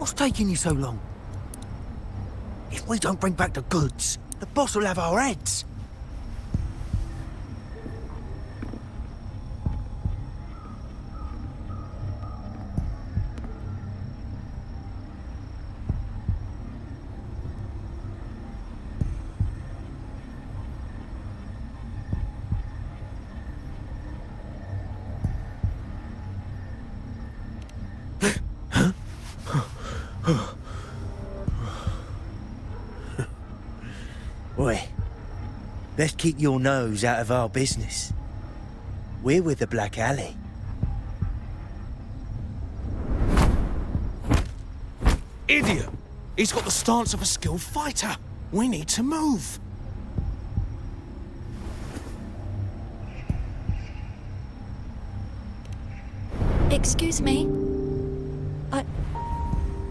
What's taking you so long? If we don't bring back the goods, the boss will have our heads. Boy, best keep your nose out of our business. We're with the Black Alley. Idiot! He's got the stance of a skilled fighter. We need to move. Excuse me.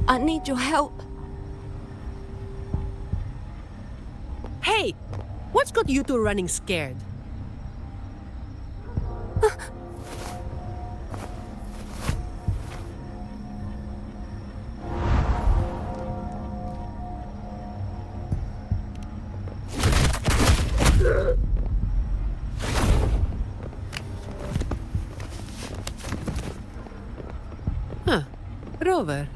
I need your help. Hey! What's got you two running scared? Huh. Rover.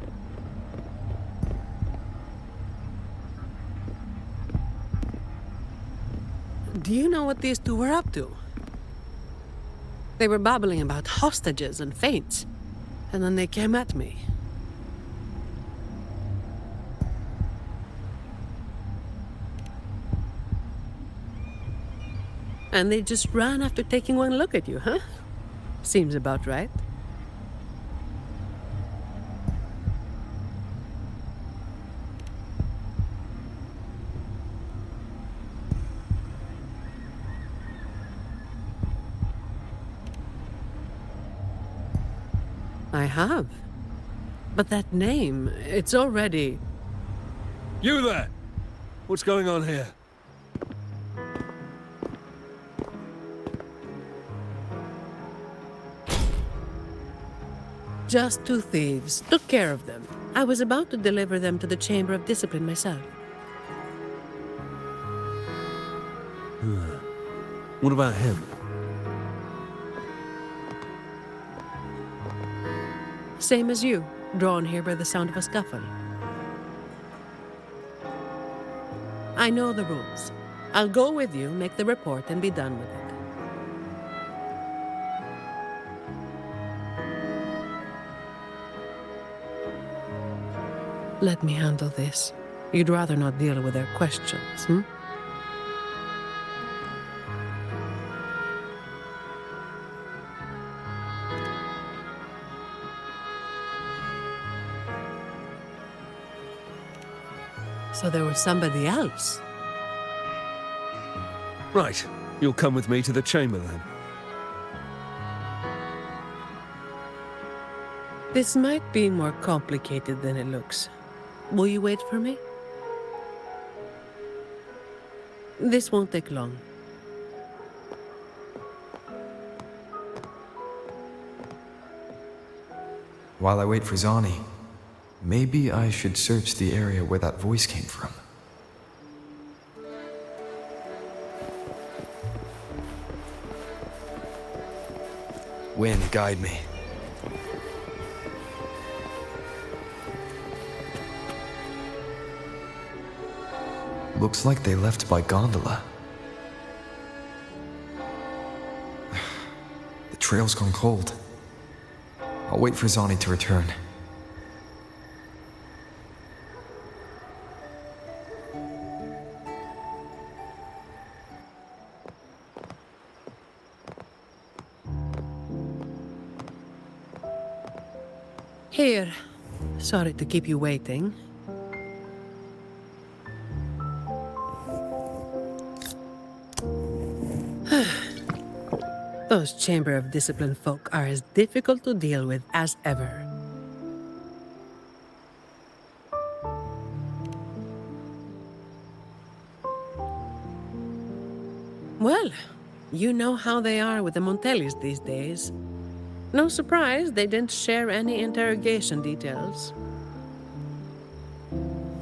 Do you know what these two were up to? They were babbling about hostages and fates, and then they came at me. And they just ran after taking one look at you, huh? Seems about right. I have. But that name, it's already... You there! What's going on here? Just two thieves. Took care of them. I was about to deliver them to the Chamber of Discipline myself. What about him? Same as you, drawn here by the sound of a scuffle. I know the rules. I'll go with you, make the report, and be done with it. Let me handle this. You'd rather not deal with their questions, hmm? So there was somebody else. Right. You'll come with me to the chamber then. This might be more complicated than it looks. Will you wait for me? This won't take long. While I wait for Zani, maybe I should search the area where that voice came from. Wind, guide me. Looks like they left by gondola. The trail's gone cold. I'll wait for Zani to return. Here. Sorry to keep you waiting. Those Chamber of Discipline folk are as difficult to deal with as ever. Well, you know how they are with the Montellis these days. No surprise they didn't share any interrogation details.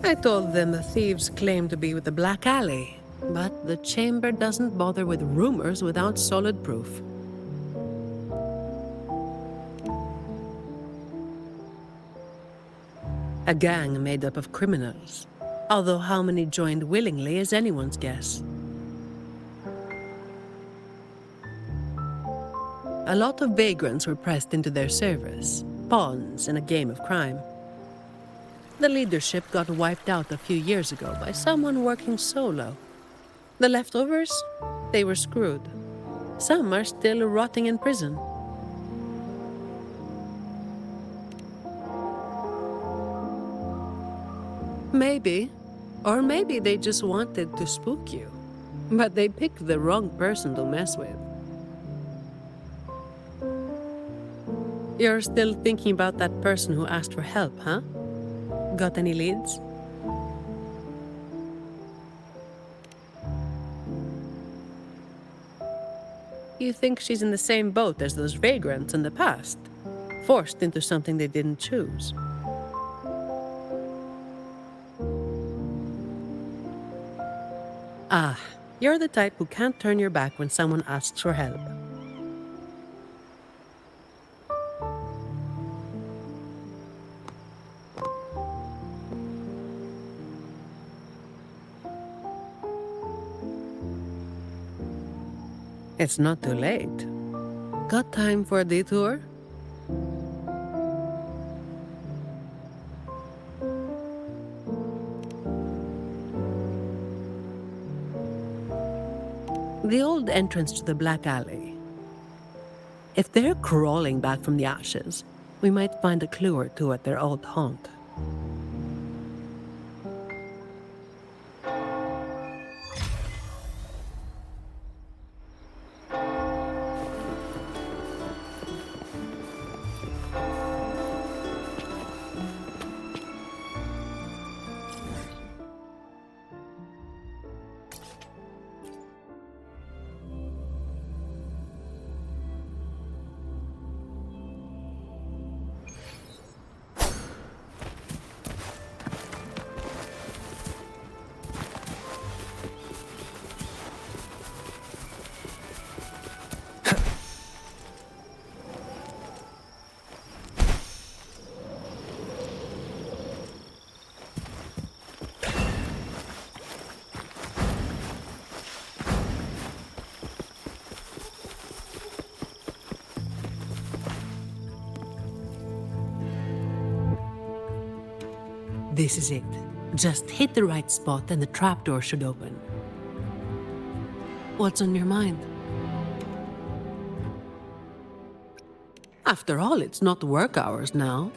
I told them the thieves claimed to be with the Black Alley, but the chamber doesn't bother with rumors without solid proof. A gang made up of criminals, although how many joined willingly is anyone's guess. A lot of vagrants were pressed into their service, pawns in a game of crime. The leadership got wiped out a few years ago by someone working solo. The leftovers? They were screwed. Some are still rotting in prison. Maybe. Or maybe they just wanted to spook you. But they picked the wrong person to mess with. You're still thinking about that person who asked for help, huh? Got any leads? You think she's in the same boat as those vagrants in the past? Forced into something they didn't choose? Ah, you're the type who can't turn your back when someone asks for help. It's not too late. Got time for a detour? The old entrance to the Black Alley. If they're crawling back from the ashes, we might find a clue or two at their old haunt. This is it. Just hit the right spot and the trapdoor should open. What's on your mind? After all, it's not work hours now.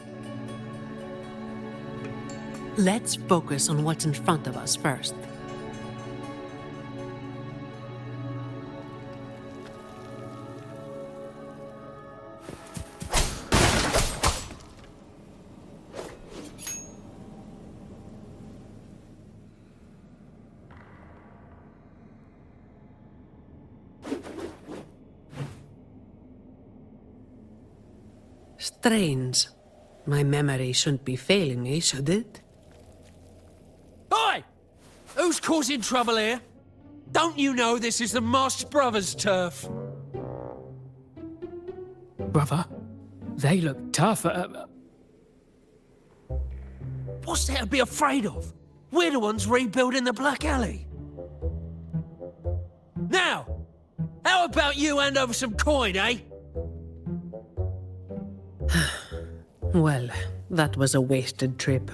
Let's focus on what's in front of us first. Strange. My memory shouldn't be failing me, should it? Oi! Who's causing trouble here? Don't you know this is the Marsh Brothers' turf? Brother, they look tough. What's there to be afraid of? We're the ones rebuilding the Black Alley. Now, how about you hand over some coin, eh? Well, that was a wasted trip.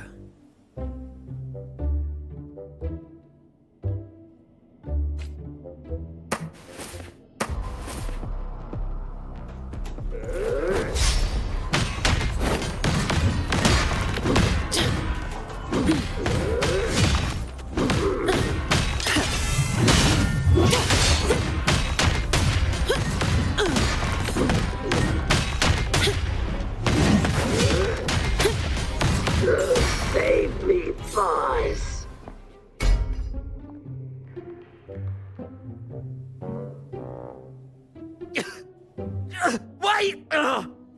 Wait!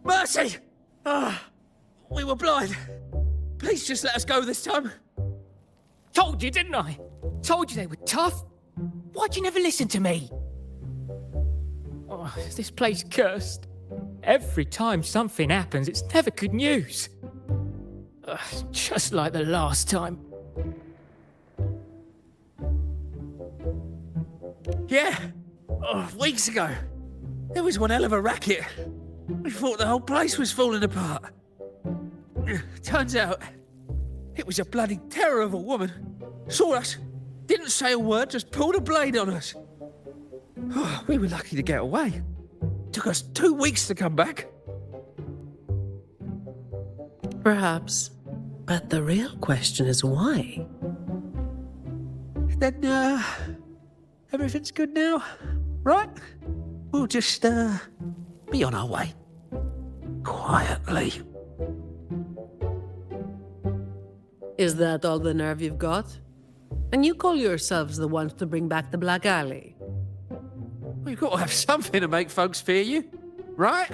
Mercy! We were blind. Please just let us go this time. Told you, didn't I? Told you they were tough. Why'd you never listen to me? Oh, is this place cursed? Every time something happens, it's never good news. Just like the last time. Yeah. Oh, weeks ago. There was one hell of a racket. We thought the whole place was falling apart. Turns out, it was a bloody terror of a woman. Saw us, didn't say a word, just pulled a blade on us. Oh, we were lucky to get away. Took us 2 weeks to come back. Perhaps. But the real question is why? Then, everything's good now, right? We'll just, be on our way. Quietly. Is that all the nerve you've got? And you call yourselves the ones to bring back the Black Alley? Well, you've got to have something to make folks fear you, right?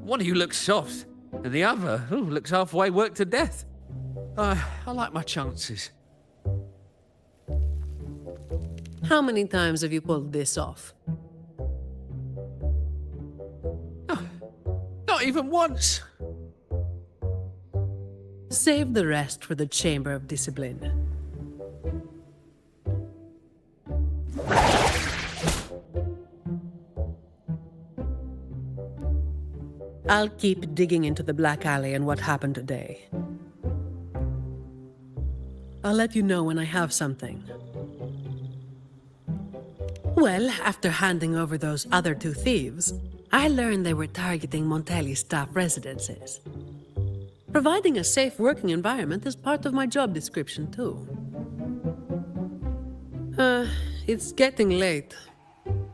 One of you looks soft, and the other looks halfway worked to death. I like my chances. How many times have you pulled this off? Not even once. Save the rest for the Chamber of Discipline. I'll keep digging into the Black Alley and what happened today. I'll let you know when I have something. Well, after handing over those other 2 thieves, I learned they were targeting Montelli staff residences. Providing a safe working environment is part of my job description, too. It's getting late.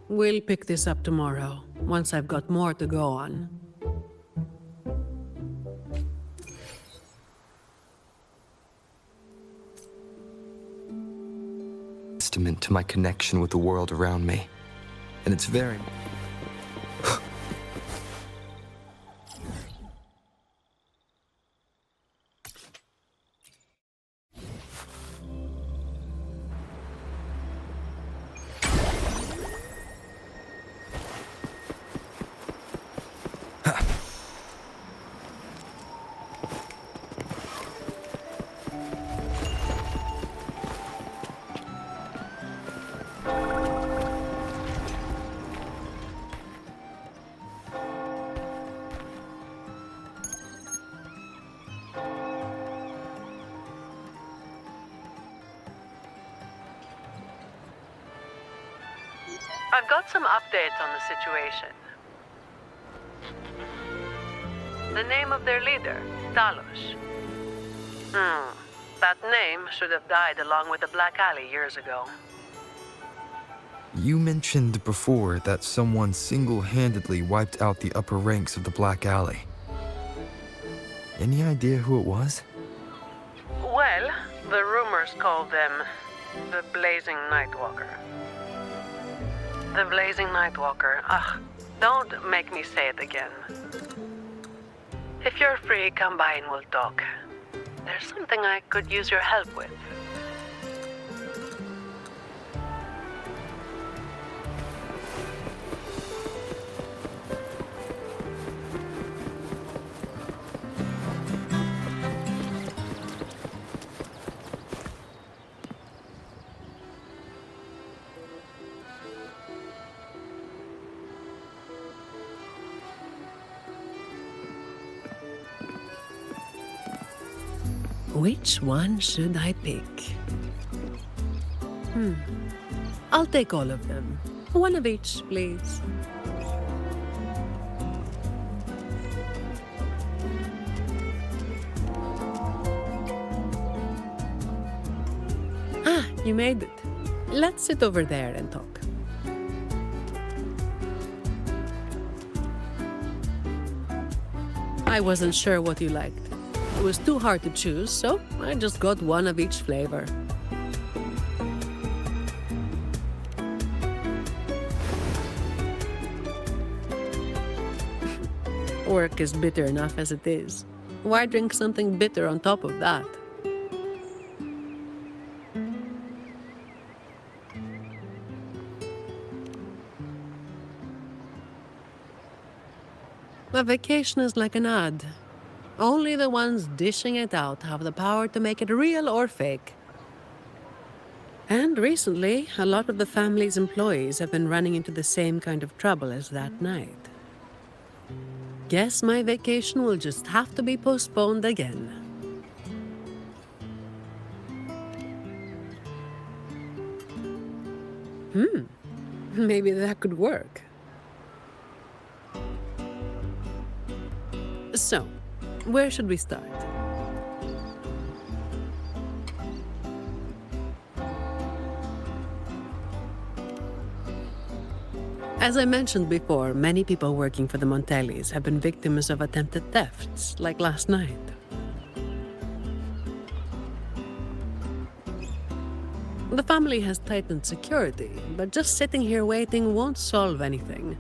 We'll pick this up tomorrow, once I've got more to go on. Testament to my connection with the world around me. And it's very... I've got some updates on the situation. The name of their leader, Talos. That name should have died along with the Black Alley years ago. You mentioned before that someone single-handedly wiped out the upper ranks of the Black Alley. Any idea who it was? Well, the rumors called them the Blazing Nightwalker. The Blazing Nightwalker. Don't make me say it again. If you're free, come by and we'll talk. There's something I could use your help with. Which one should I pick? I'll take all of them. One of each, please. You made it. Let's sit over there and talk. I wasn't sure what you liked. It was too hard to choose, so I just got one of each flavor. Work is bitter enough as it is. Why drink something bitter on top of that? A vacation is like an ad. Only the ones dishing it out have the power to make it real or fake. And recently, a lot of the family's employees have been running into the same kind of trouble as that night. Guess my vacation will just have to be postponed again. Maybe that could work. So, where should we start? As I mentioned before, many people working for the Montellis have been victims of attempted thefts, like last night. The family has tightened security, but just sitting here waiting won't solve anything.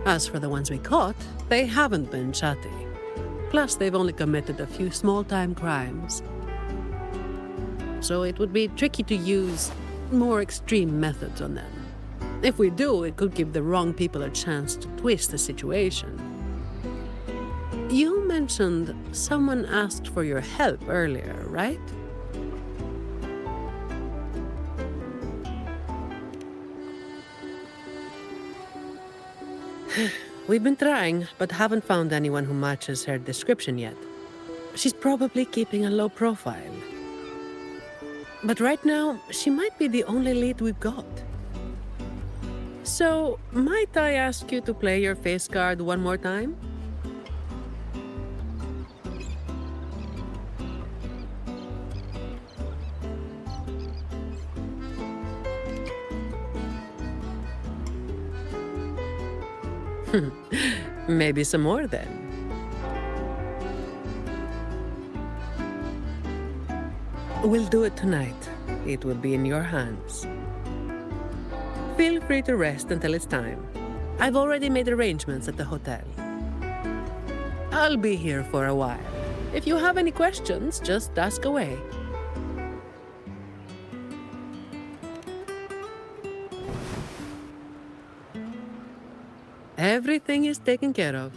As for the ones we caught, they haven't been chatty. Plus, they've only committed a few small-time crimes. So it would be tricky to use more extreme methods on them. If we do, it could give the wrong people a chance to twist the situation. You mentioned someone asked for your help earlier, right? We've been trying, but haven't found anyone who matches her description yet. She's probably keeping a low profile. But right now, she might be the only lead we've got. So, might I ask you to play your face card one more time? Maybe some more then. We'll do it tonight. It will be in your hands. Feel free to rest until it's time. I've already made arrangements at the hotel. I'll be here for a while. If you have any questions, just ask away. Everything is taken care of.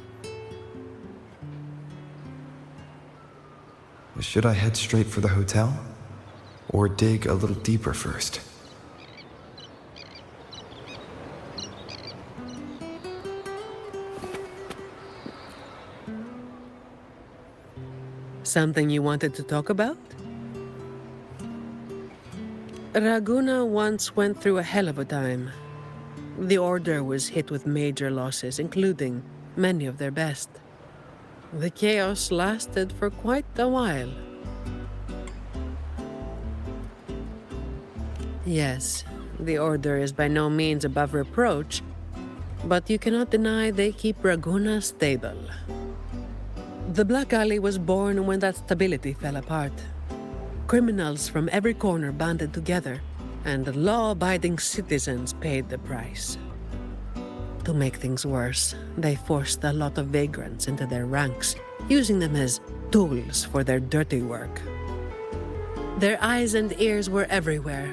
Should I head straight for the hotel? Or dig a little deeper first? Something you wanted to talk about? Raguna once went through a hell of a time. The Order was hit with major losses, including many of their best. The chaos lasted for quite a while. Yes, the Order is by no means above reproach, but you cannot deny they keep Raguna stable. The Black Alley was born when that stability fell apart. Criminals from every corner banded together, and law-abiding citizens paid the price. To make things worse, they forced a lot of vagrants into their ranks, using them as tools for their dirty work. Their eyes and ears were everywhere.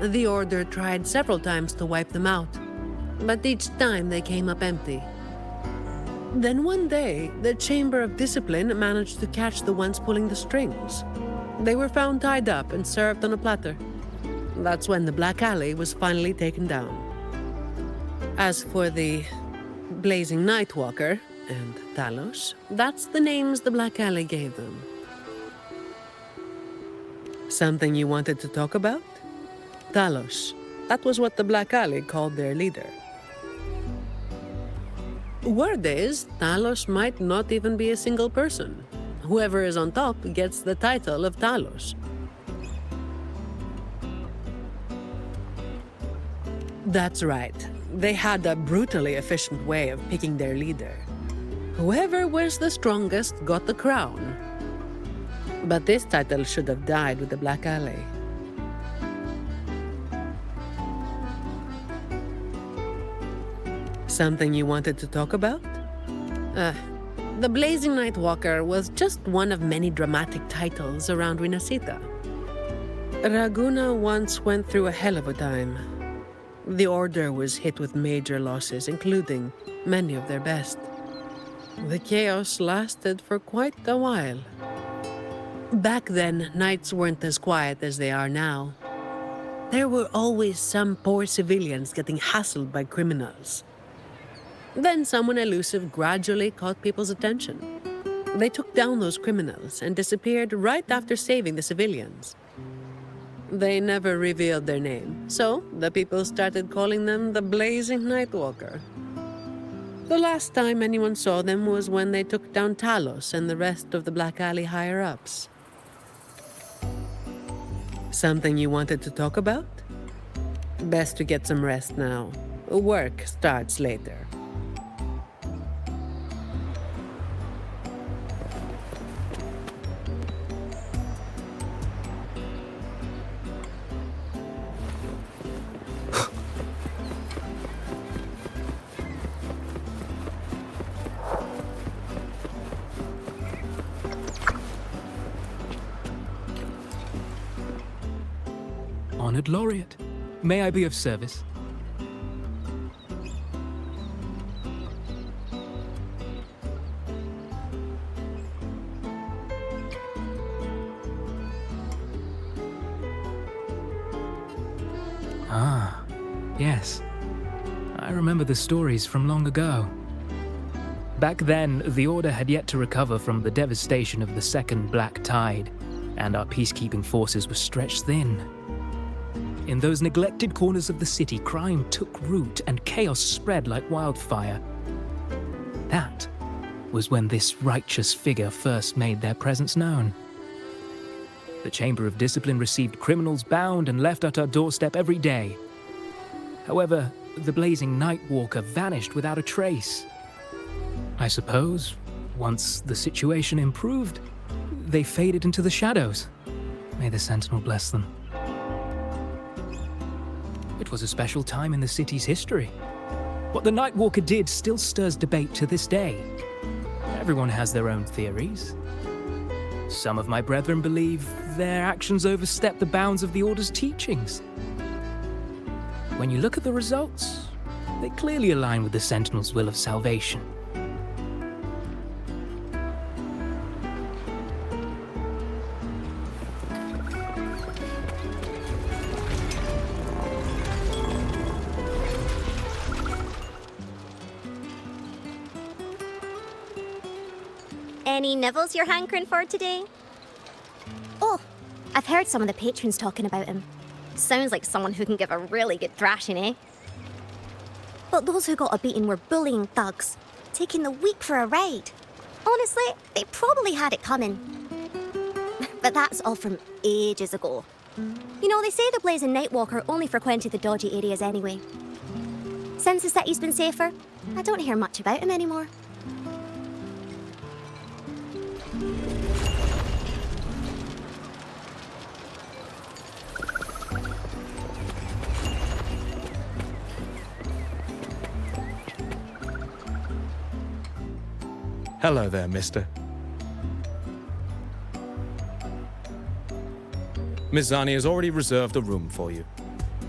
The Order tried several times to wipe them out, but each time they came up empty. Then one day, the Chamber of Discipline managed to catch the ones pulling the strings. They were found tied up and served on a platter. That's when the Black Alley was finally taken down. As for the Blazing Nightwalker and Talos, that's the names the Black Alley gave them. Something you wanted to talk about? Talos. That was what the Black Alley called their leader. Word is, Talos might not even be a single person. Whoever is on top gets the title of Talos. That's right. They had a brutally efficient way of picking their leader. Whoever was the strongest got the crown. But this title should have died with the Black Alley. Something you wanted to talk about? The Blazing Nightwalker was just one of many dramatic titles around Winasita. Raguna once went through a hell of a time. The Order was hit with major losses, including many of their best. The chaos lasted for quite a while. Back then, nights weren't as quiet as they are now. There were always some poor civilians getting hassled by criminals. Then someone elusive gradually caught people's attention. They took down those criminals and disappeared right after saving the civilians. They never revealed their name, so the people started calling them the Blazing Nightwalker. The last time anyone saw them was when they took down Talos and the rest of the Black Alley higher-ups. Something you wanted to talk about? Best to get some rest now. Work starts later. Honored Laureate, may I be of service? Ah, yes. I remember the stories from long ago. Back then, the Order had yet to recover from the devastation of the Second Black Tide, and our peacekeeping forces were stretched thin. In those neglected corners of the city, crime took root and chaos spread like wildfire. That was when this righteous figure first made their presence known. The Chamber of Discipline received criminals bound and left at our doorstep every day. However, the Blazing Nightwalker vanished without a trace. I suppose, once the situation improved, they faded into the shadows. May the Sentinel bless them. It was a special time in the city's history. What the Nightwalker did still stirs debate to this day. Everyone has their own theories. Some of my brethren believe their actions overstep the bounds of the Order's teachings. When you look at the results, they clearly align with the Sentinel's will of salvation. Any nibbles you're hankering for today? Oh, I've heard some of the patrons talking about him. Sounds like someone who can give a really good thrashing, eh? But those who got a beating were bullying thugs, taking the weak for a ride. Honestly, they probably had it coming. But that's all from ages ago. You know, they say the Blazing Nightwalker only frequented the dodgy areas anyway. Since the city's been safer, I don't hear much about him anymore. Hello there, mister. Miss Zani has already reserved a room for you.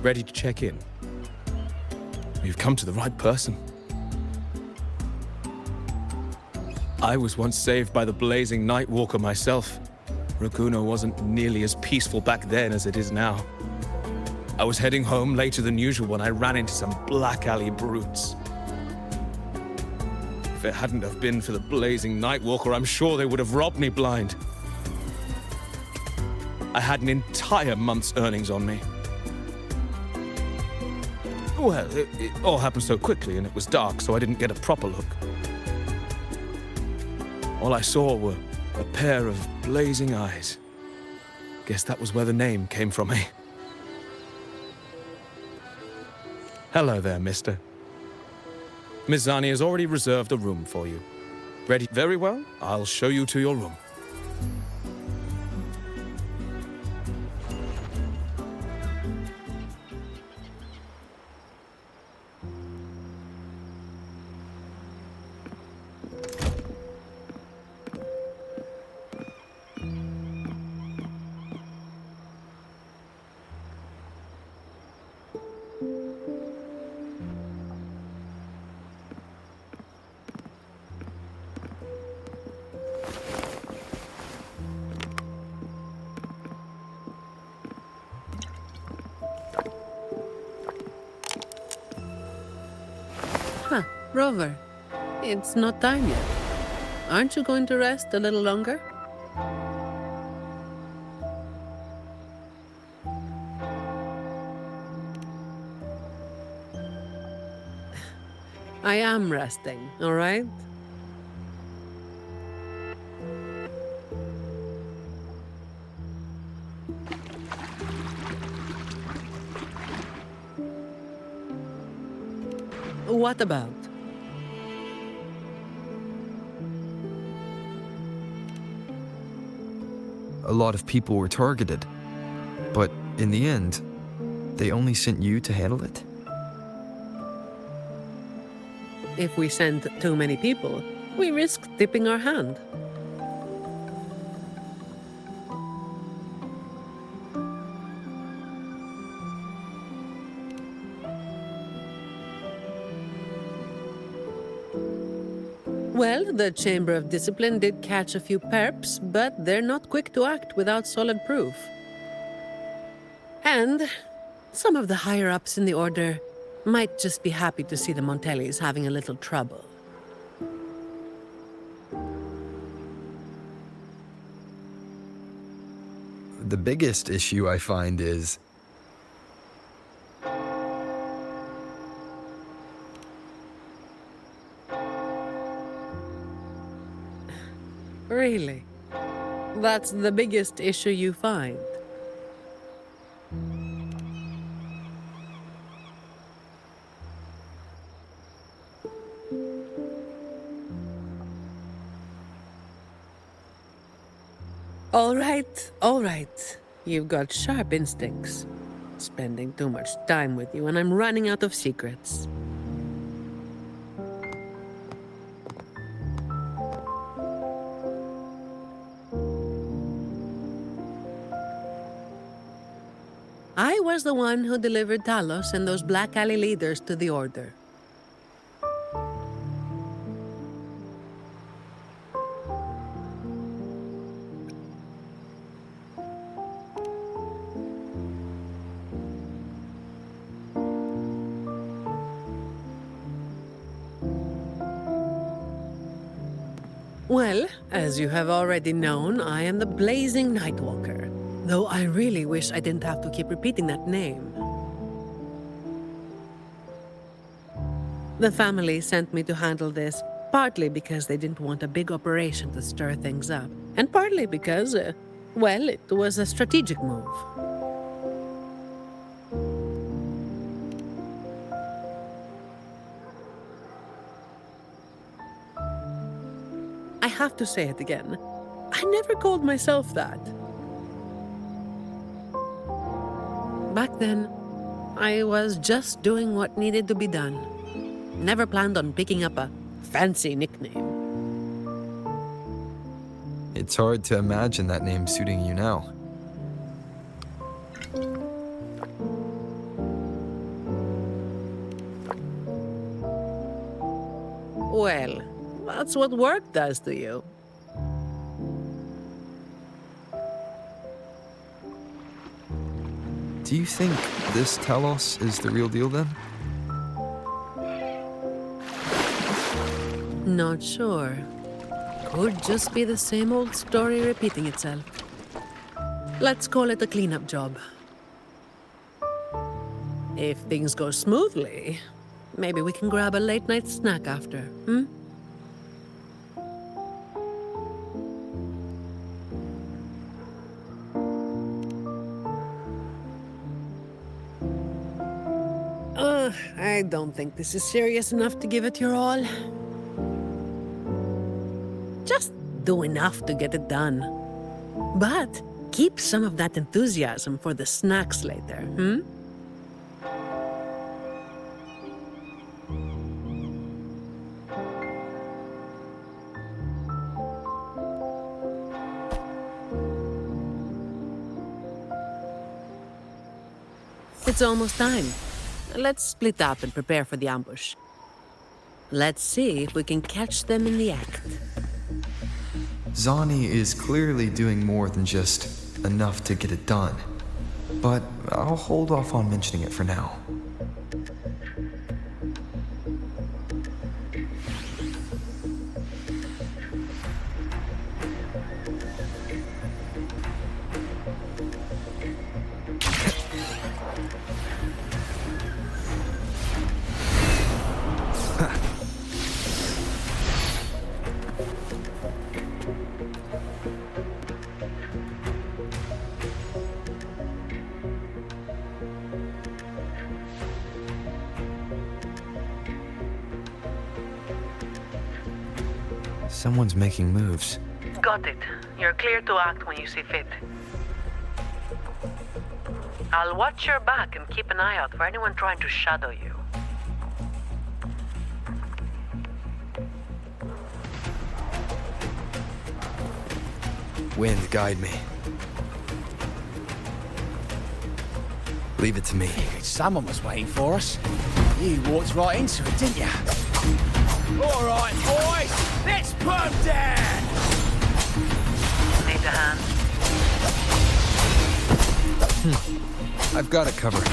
Ready to check in. You've come to the right person. I was once saved by the Blazing Nightwalker myself. Raguno wasn't nearly as peaceful back then as it is now. I was heading home later than usual when I ran into some Black Alley brutes. If it hadn't have been for the Blazing Nightwalker, I'm sure they would have robbed me blind. I had an entire month's earnings on me. Well, it all happened so quickly and it was dark, so I didn't get a proper look. All I saw were a pair of blazing eyes. Guess that was where the name came from, eh? Hello there, mister. Miss Zani has already reserved a room for you. Ready? Very well. I'll show you to your room. Huh, Rover. It's not time yet. Aren't you going to rest a little longer? I am resting, all right? What about? A lot of people were targeted, but in the end, they only sent you to handle it? If we send too many people, we risk tipping our hand. Well, the Chamber of Discipline did catch a few perps, but they're not quick to act without solid proof. And some of the higher-ups in the Order might just be happy to see the Montellis having a little trouble. The biggest issue I find is... Really? That's the biggest issue you find? All right. You've got sharp instincts. Spending too much time with you and I'm running out of secrets. I was the one who delivered Talos and those Black Alley leaders to the Order. Well, as you have already known, I am the Blazing Nightwalker. Though I really wish I didn't have to keep repeating that name. The family sent me to handle this, partly because they didn't want a big operation to stir things up, and partly because, well, it was a strategic move. I have to say it again. I never called myself that. Back then, I was just doing what needed to be done. Never planned on picking up a fancy nickname. It's hard to imagine that name suiting you now. Well, that's what work does to you. Do you think this Talos is the real deal then? Not sure. Could just be the same old story repeating itself. Let's call it a cleanup job. If things go smoothly, maybe we can grab a late-night snack after, hmm? I don't think this is serious enough to give it your all. Just do enough to get it done. But keep some of that enthusiasm for the snacks later, hmm? It's almost time. Let's split up and prepare for the ambush. Let's see if we can catch them in the act. Zani is clearly doing more than just enough to get it done. But I'll hold off on mentioning it for now. Someone's making moves. Got it. You're clear to act when you see fit. I'll watch your back and keep an eye out for anyone trying to shadow you. Wind, guide me. Leave it to me. Someone was waiting for us. You walked right into it, didn't you? All right, boys, let's put 'em down. Need a hand? I've got it covered.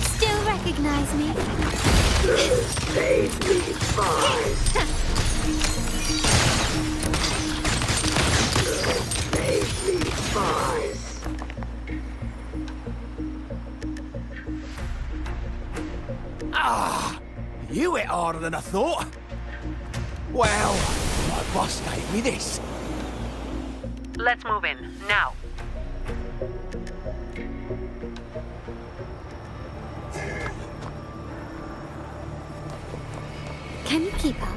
Still recognize me? You hit harder than I thought. Well, my boss gave me this. Let's move in, now. Can you keep up?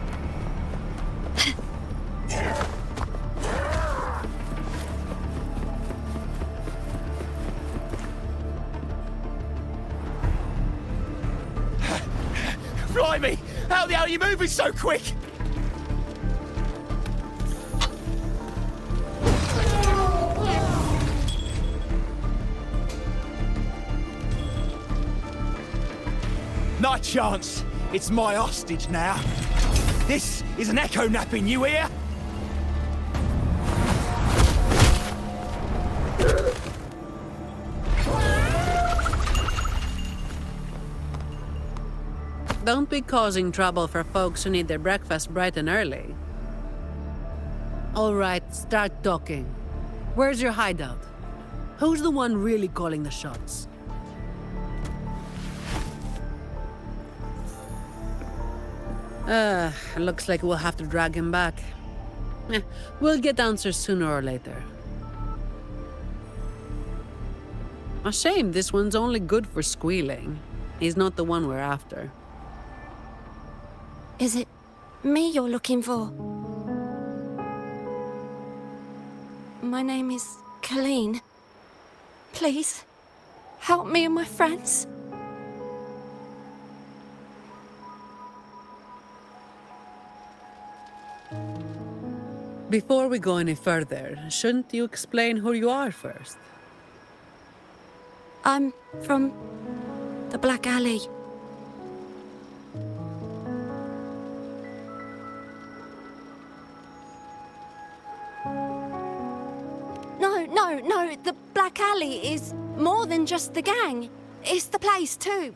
Blimey! How the hell are you moving so quick? Not a chance. It's my hostage now. This is an echo napping, you hear? Don't be causing trouble for folks who need their breakfast bright and early. All right, start talking. Where's your hideout? Who's the one really calling the shots? Looks like we'll have to drag him back. We'll get answers sooner or later. A shame this one's only good for squealing. He's not the one we're after. Is it me you're looking for? My name is Colleen. Please, help me and my friends. Before we go any further, shouldn't you explain who you are first? I'm from the Black Alley. No, the Black Alley is more than just the gang. It's the place too.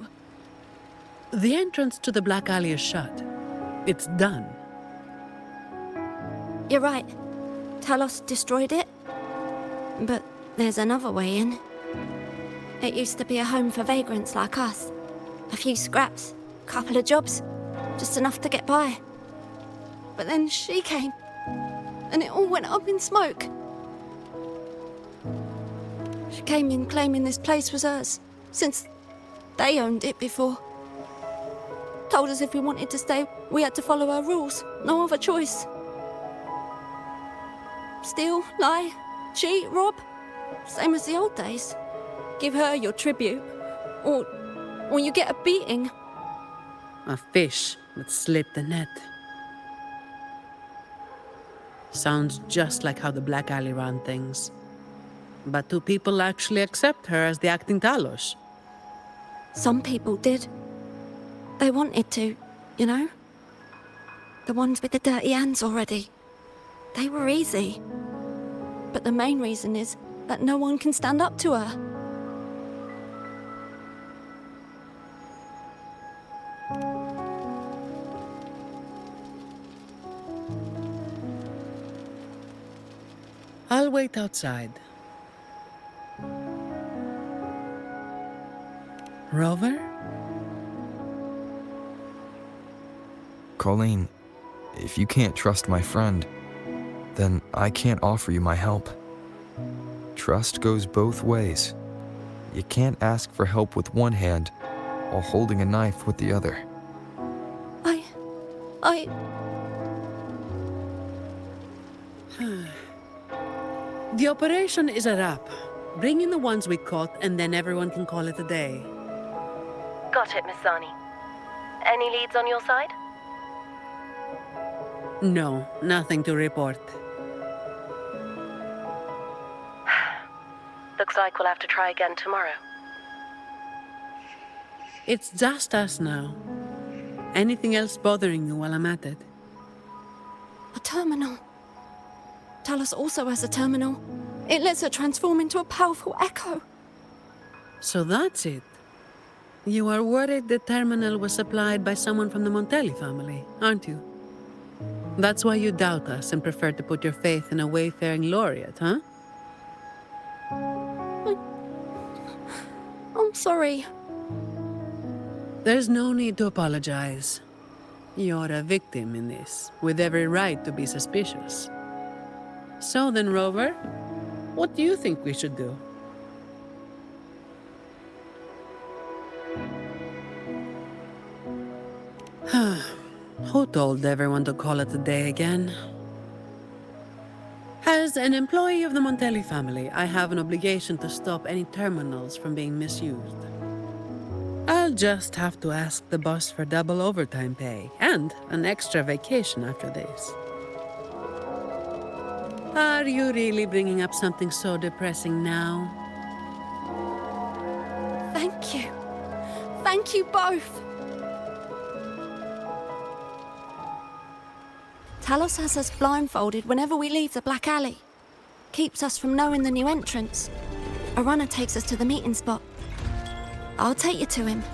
The entrance to the Black Alley is shut. It's done. You're right. Talos destroyed it. But there's another way in. It used to be a home for vagrants like us. A few scraps, couple of jobs, just enough to get by. But then she came, and it all went up in smoke. She came in claiming this place was hers, since they owned it before. Told us if we wanted to stay, we had to follow her rules. No other choice. Steal, lie, cheat, rob. Same as the old days. Give her your tribute, or you get a beating. A fish that slipped the net. Sounds just like how the Black Alley ran things. But do people actually accept her as the acting Talos? Some people did. They wanted to, you know? The ones with the dirty hands already. They were easy. But the main reason is that no one can stand up to her. I'll wait outside. Rover? Colleen, if you can't trust my friend, then I can't offer you my help. Trust goes both ways. You can't ask for help with one hand while holding a knife with the other. I... The operation is a wrap. Bring in the ones we caught, and then everyone can call it a day. Got it, Miss Zani. Any leads on your side? No, nothing to report. Looks like we'll have to try again tomorrow. It's just us now. Anything else bothering you while I'm at it? A terminal. Talos also has a terminal. It lets her transform into a powerful echo. So that's it. You are worried the terminal was supplied by someone from the Montelli family, aren't you? That's why you doubt us and prefer to put your faith in a wayfaring laureate, huh? I'm sorry. There's no need to apologize. You're a victim in this, with every right to be suspicious. So then, Rover, what do you think we should do? Who told everyone to call it a day again? As an employee of the Montelli family, I have an obligation to stop any terminals from being misused. I'll just have to ask the boss for double overtime pay and an extra vacation after this. Are you really bringing up something so depressing now? Thank you. Thank you both. Talos has us blindfolded whenever we leave the Black Alley. Keeps us from knowing the new entrance. A runner takes us to the meeting spot. I'll take you to him.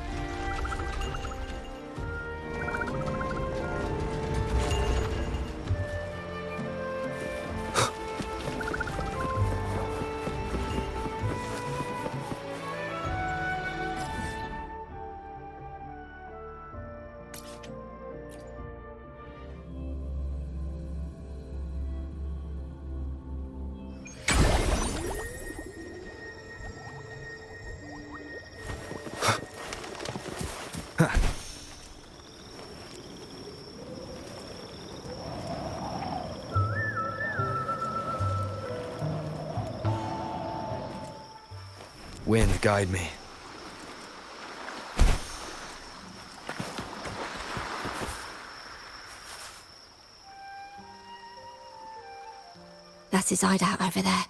Wind, guide me. That's his hideout over there.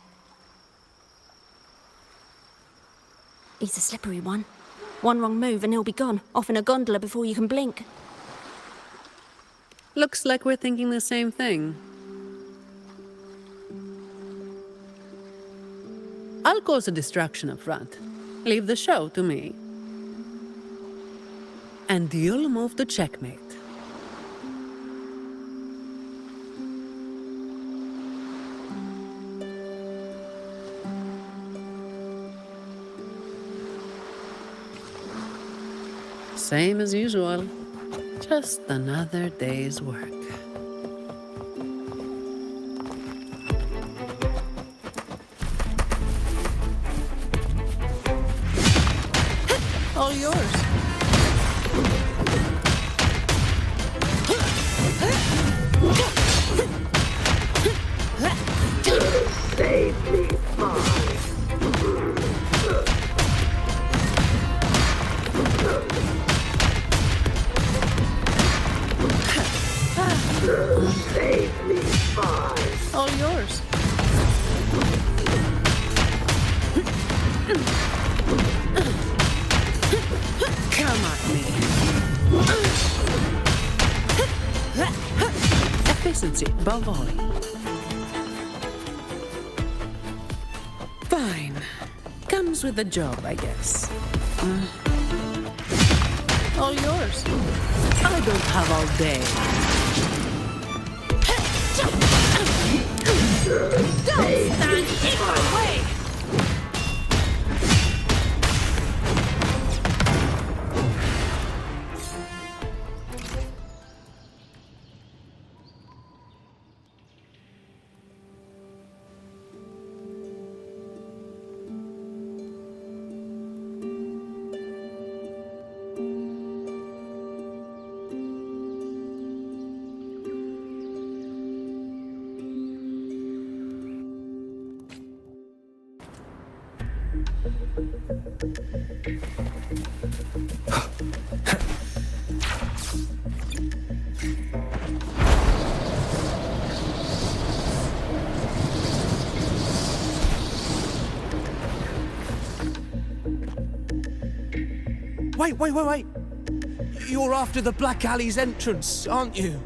He's a slippery one. One wrong move and he'll be gone, off in a gondola before you can blink. Looks like we're thinking the same thing. I'll cause a distraction up front. Leave the show to me. And you'll move to checkmate. Same as usual. Just another day's work. All yours. Save me, Save me, fine. All yours. Come at me. Efficiency, above all. Fine. Comes with the job, I guess. All yours. I don't have all day. Don't stand in my way! Wait. You're after the Black Alley's entrance, aren't you?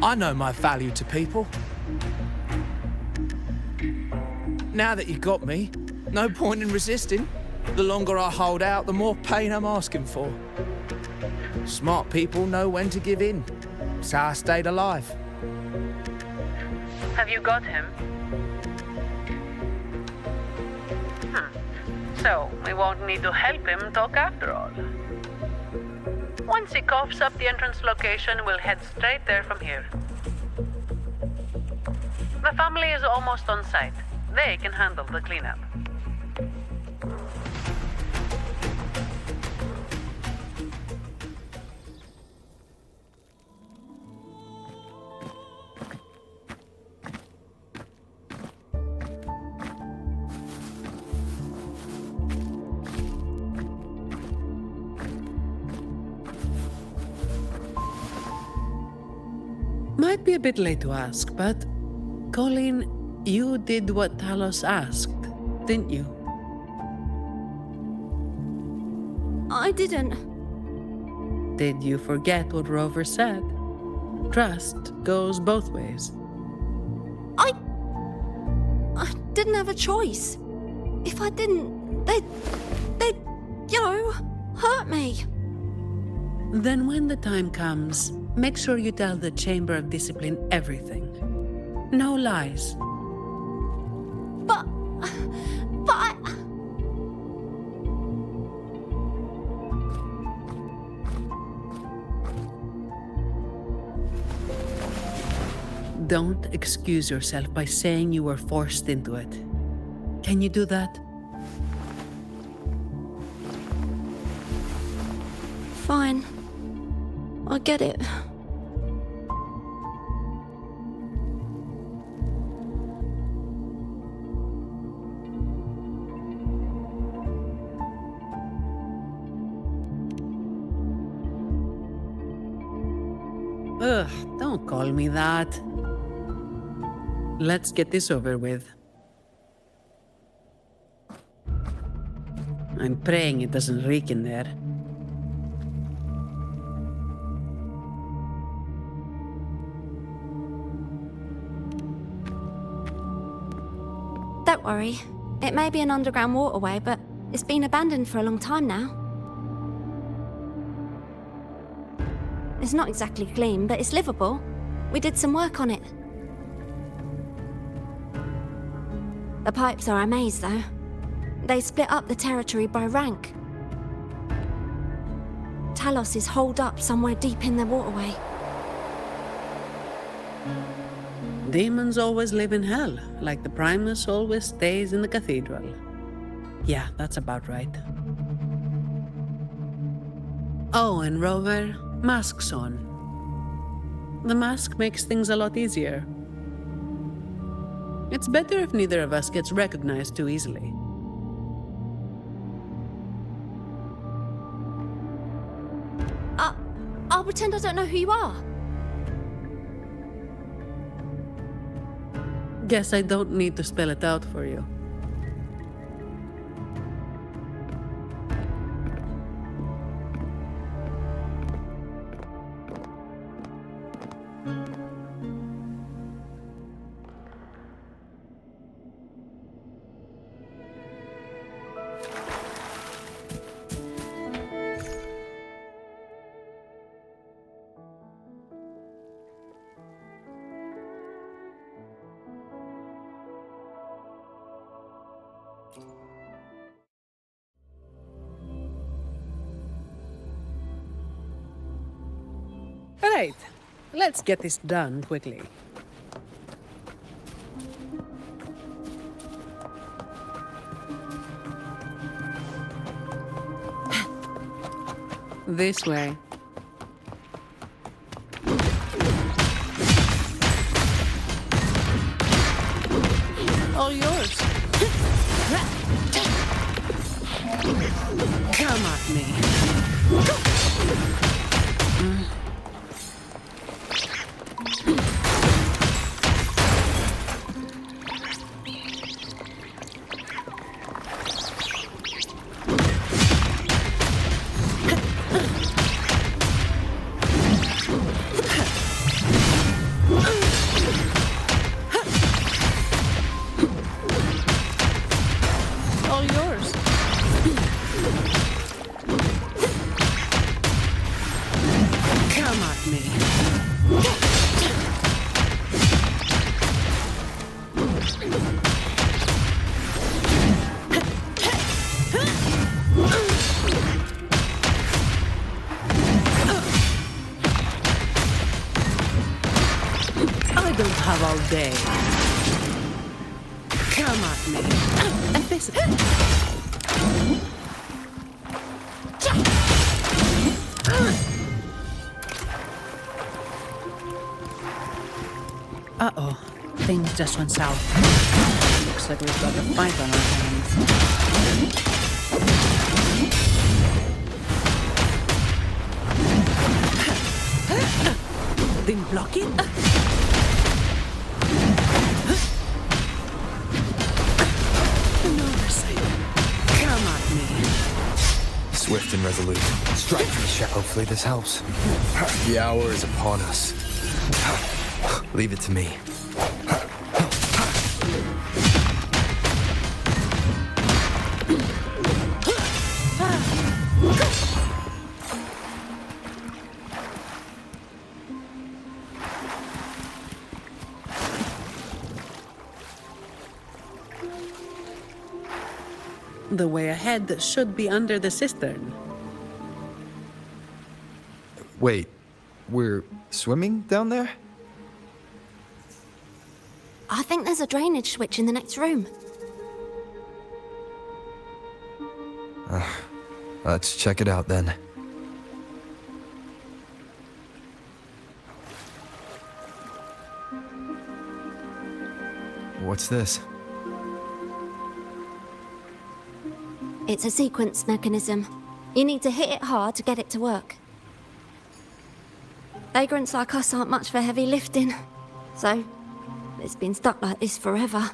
I know my value to people. Now that you got me, no point in resisting. The longer I hold out, the more pain I'm asking for. Smart people know when to give in. It's how I stayed alive. Have you got him? So, we won't need to help him talk after all. Once he coughs up the entrance location, we'll head straight there from here. The family is almost on site. They can handle the cleanup. Might be a bit late to ask, but Colleen, you did what Talos asked, didn't you? I didn't. Did you forget what Rover said? Trust goes both ways. I didn't have a choice. If I didn't, they'd, hurt me. Then when the time comes, make sure you tell the Chamber of Discipline everything. No lies. But I... Don't excuse yourself by saying you were forced into it. Can you do that? Fine. I get it. Ugh, don't call me that. Let's get this over with. I'm praying it doesn't reek in there. Don't worry. It may be an underground waterway, but it's been abandoned for a long time now. It's not exactly clean, but it's livable. We did some work on it. The pipes are a maze, though. They split up the territory by rank. Talos is holed up somewhere deep in the waterway. Demons always live in hell, like the Primus always stays in the cathedral. Yeah, that's about right. Oh, and Rover, mask's on. The mask makes things a lot easier. It's better if neither of us gets recognized too easily. I'll pretend I don't know who you are. Guess I don't need to spell it out for you. Right, let's get this done quickly. This way. All yours. Come at me. All yours. Come at me. I don't have all day. Come at me. And face it. Uh-oh. Things just went south. Looks like we've got a fight on our hands. Didn't block it? Another side. Come at me. Swift and resolute. Strike from the shadow. Hopefully this helps. The hour is upon us. Leave it to me. The way ahead should be under the cistern. Wait, we're swimming down there? I think there's a drainage switch in the next room. Let's check it out then. What's this? It's a sequence mechanism. You need to hit it hard to get it to work. Vagrants like us aren't much for heavy lifting, so it's been stuck like this forever.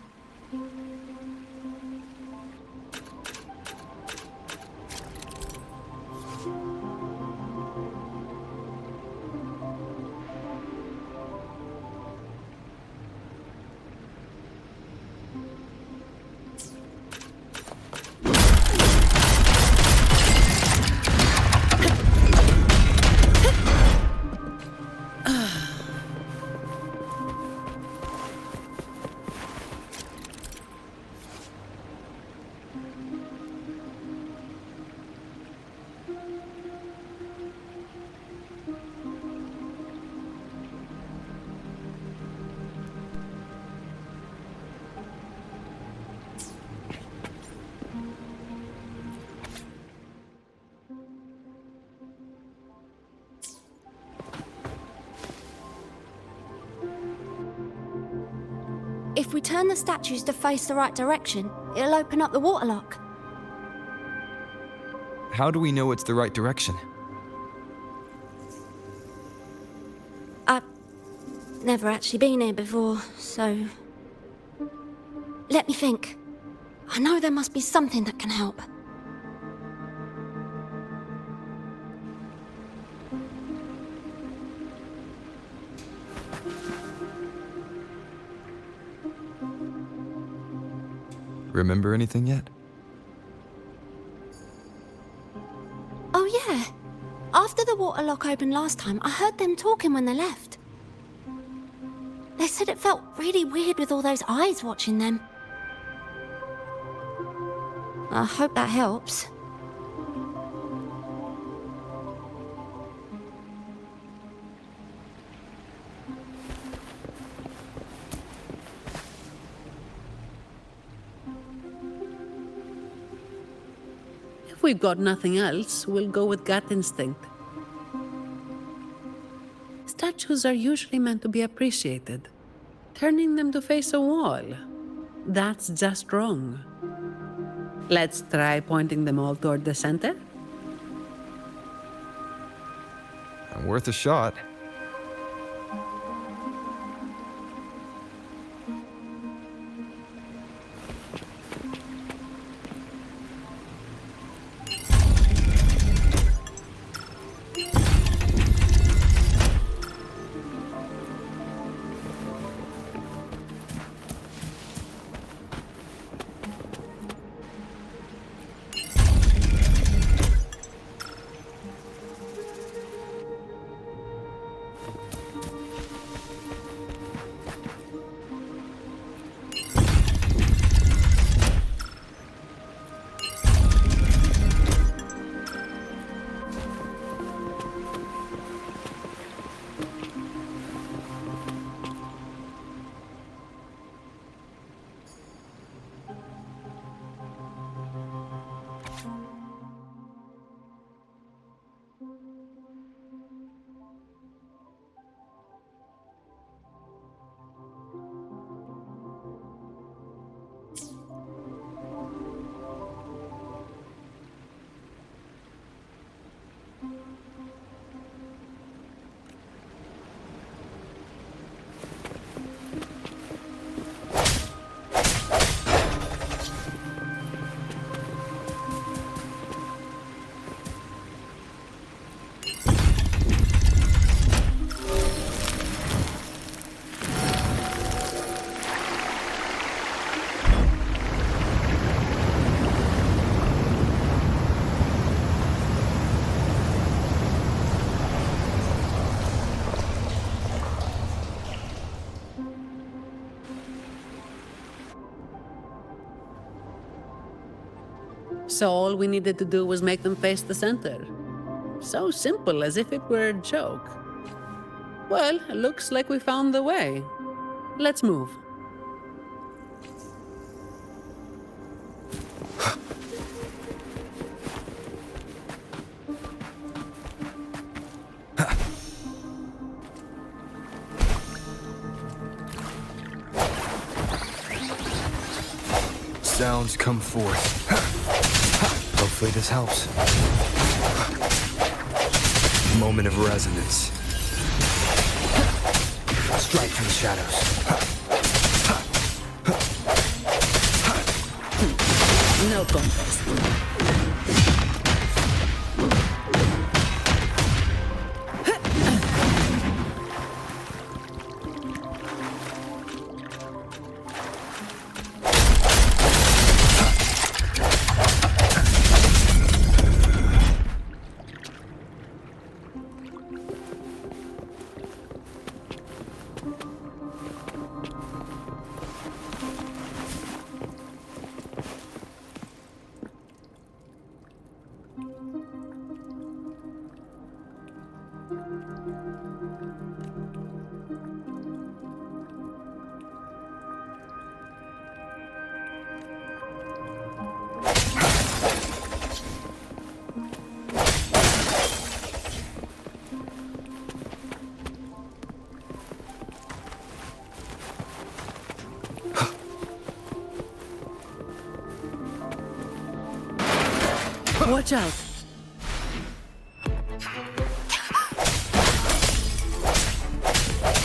If we turn the statues to face the right direction, it'll open up the waterlock. How do we know it's the right direction? I've never actually been here before, so... Let me think. I know there must be something that can help. Remember anything yet? Oh yeah. After the waterlock opened last time, I heard them talking when they left. They said it felt really weird with all those eyes watching them. I hope that helps. If we've got nothing else, we'll go with gut instinct. Statues are usually meant to be appreciated. Turning them to face a wall, that's just wrong. Let's try pointing them all toward the center. Worth a shot. So all we needed to do was make them face the center. So simple, as if it were a joke. Well, looks like we found the way. Let's move. Sounds come forth. Hopefully this helps. Moment of resonance. Strike from the shadows. No contest. Watch out!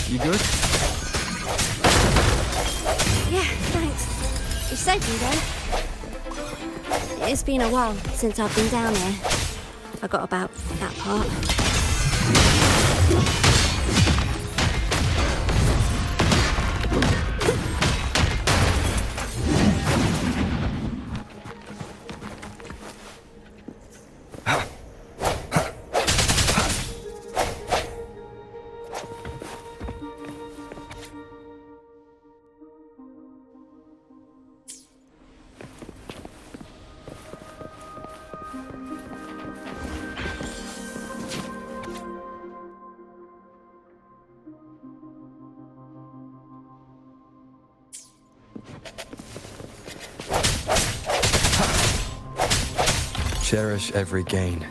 You good? Yeah, thanks. You saved me, though. It's been a while since I've been down here. Forgot about that part. Cherish every gain.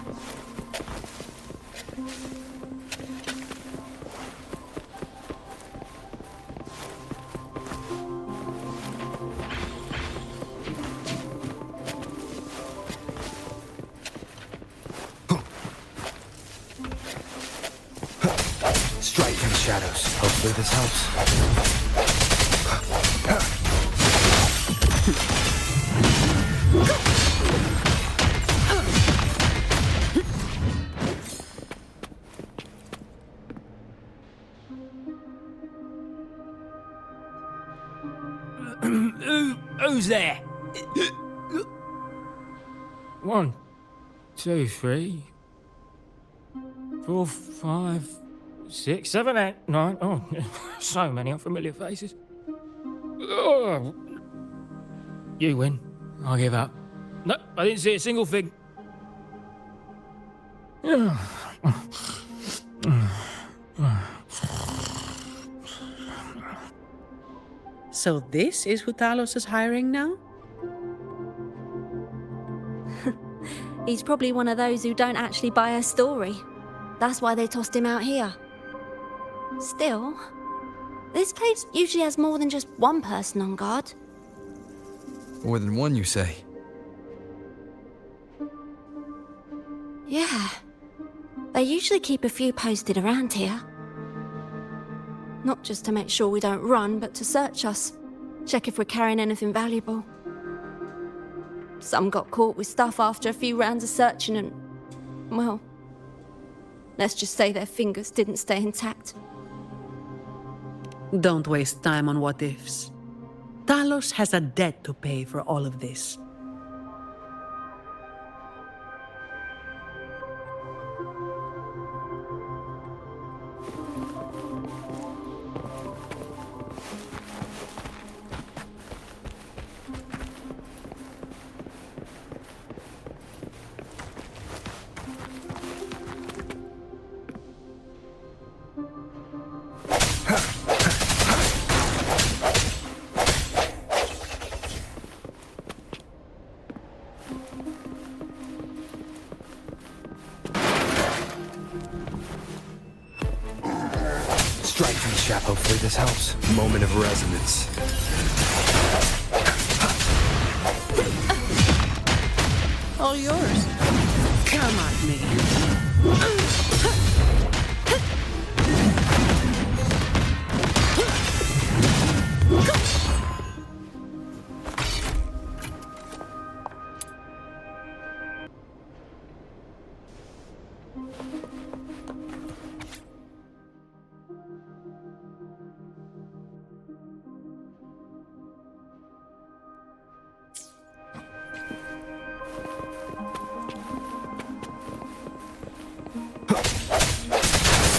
shadows. Hopefully this helps. Who's there? 1, 2, 3, 4, 5, 6, 7, 8, 9. Oh, so many unfamiliar faces. Oh. You win. I give up. No, I didn't see a single thing. So this is who Talos is hiring now? He's probably one of those who don't actually buy her story. That's why they tossed him out here. Still, this place usually has more than just one person on guard. More than one, you say? Yeah. They usually keep a few posted around here. Not just to make sure we don't run, but to search us. Check if we're carrying anything valuable. Some got caught with stuff after a few rounds of searching and... well... let's just say their fingers didn't stay intact. Don't waste time on what-ifs. Talos has a debt to pay for all of this. Strike from the shaft. Hopefully this helps. Moment of resonance. All yours. Come at me.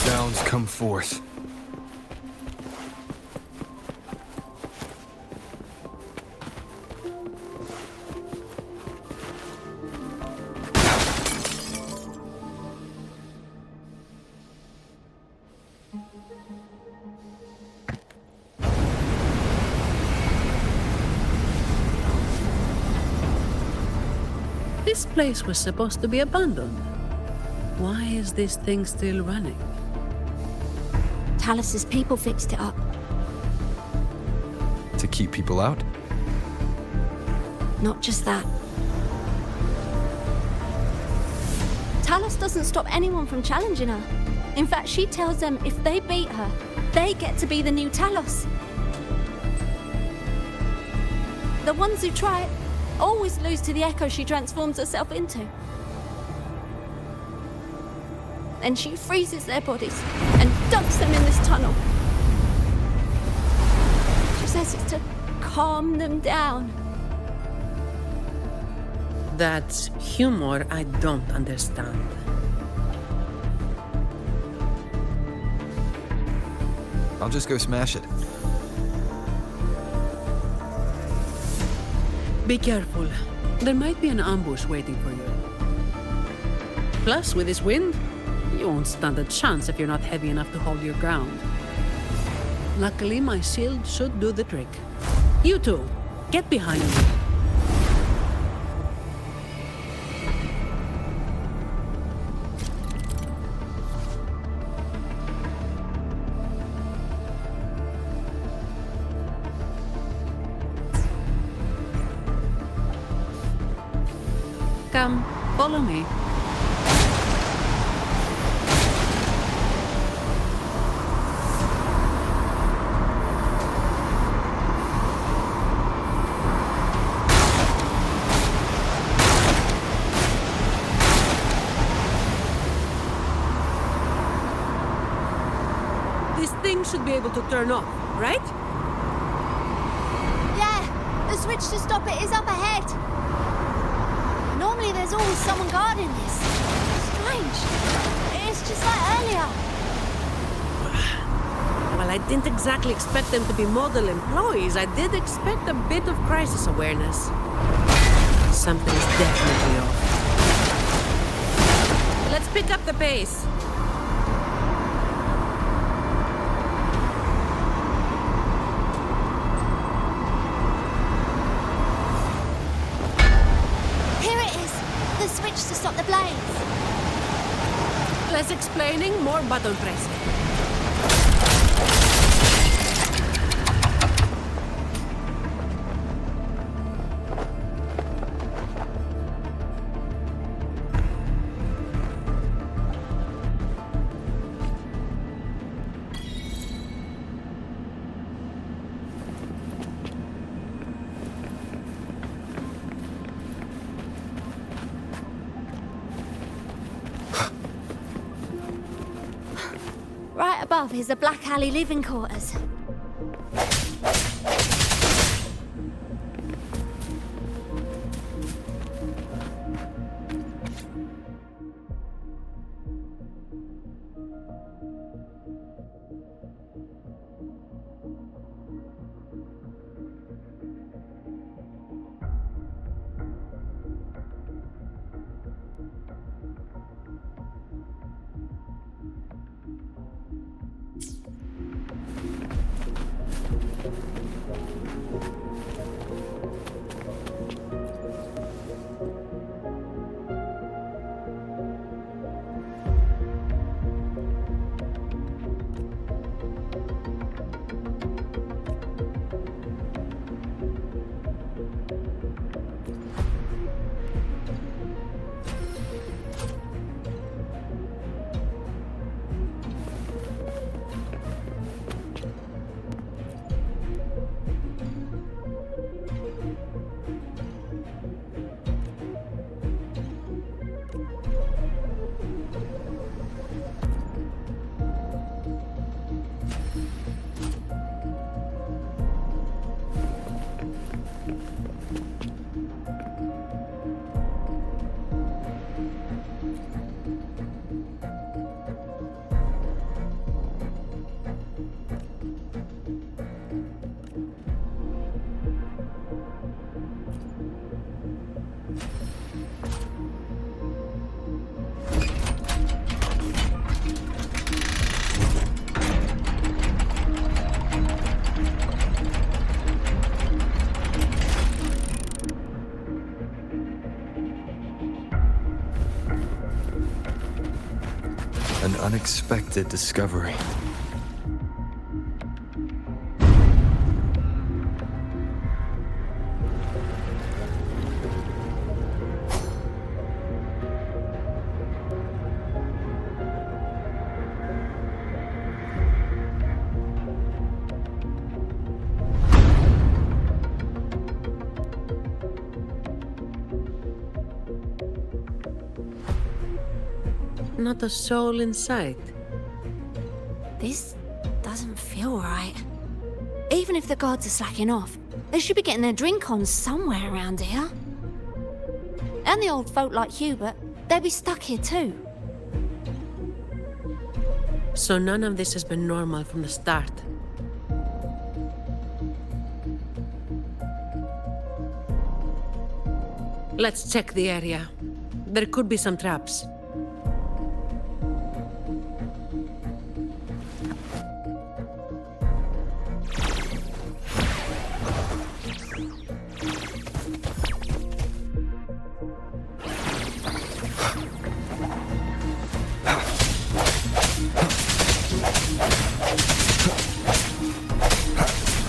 Sounds come forth. This place was supposed to be abandoned. Why is this thing still running? Talos's people fixed it up. To keep people out? Not just that. Talos doesn't stop anyone from challenging her. In fact, she tells them if they beat her, they get to be the new Talos. The ones who try it always lose to the echo she transforms herself into. Then she freezes their bodies and dumps them in this tunnel. She says it's to calm them down. That's humor I don't understand. I'll just go smash it. Be careful. There might be an ambush waiting for you. Plus, with this wind, you won't stand a chance if you're not heavy enough to hold your ground. Luckily, my shield should do the trick. You two, get behind me. Come, follow me. should be able to turn off, right? Yeah, the switch to stop it is up ahead. Normally there's always someone guarding this. Strange. It's just like earlier. Well, I didn't exactly expect them to be model employees. I did expect a bit of crisis awareness. Something's definitely off. Let's pick up the pace. Here it is. The switch to stop the blaze. Less explaining, more button pressing. Right above is the Black Alley living quarters. An unexpected discovery. Not a soul in sight. This doesn't feel right. Even if the guards are slacking off, they should be getting their drink on somewhere around here. And the old folk like Hubert, they'd be stuck here too. So none of this has been normal from the start. Let's check the area. There could be some traps.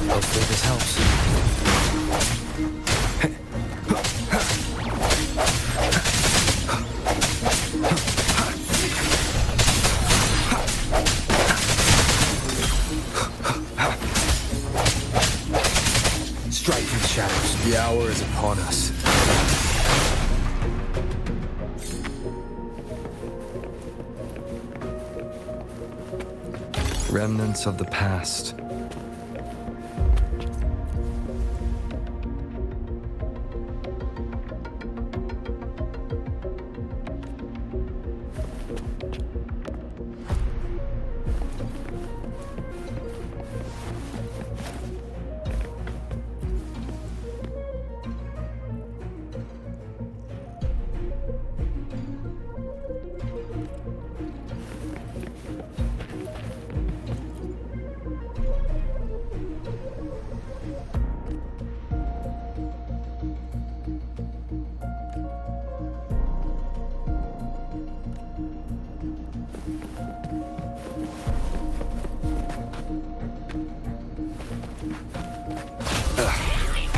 Hopefully this helps. Remnants of the past.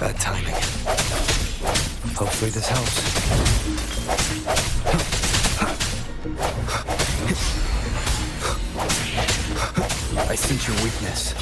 Bad timing. Hopefully this helps. I sense your weakness.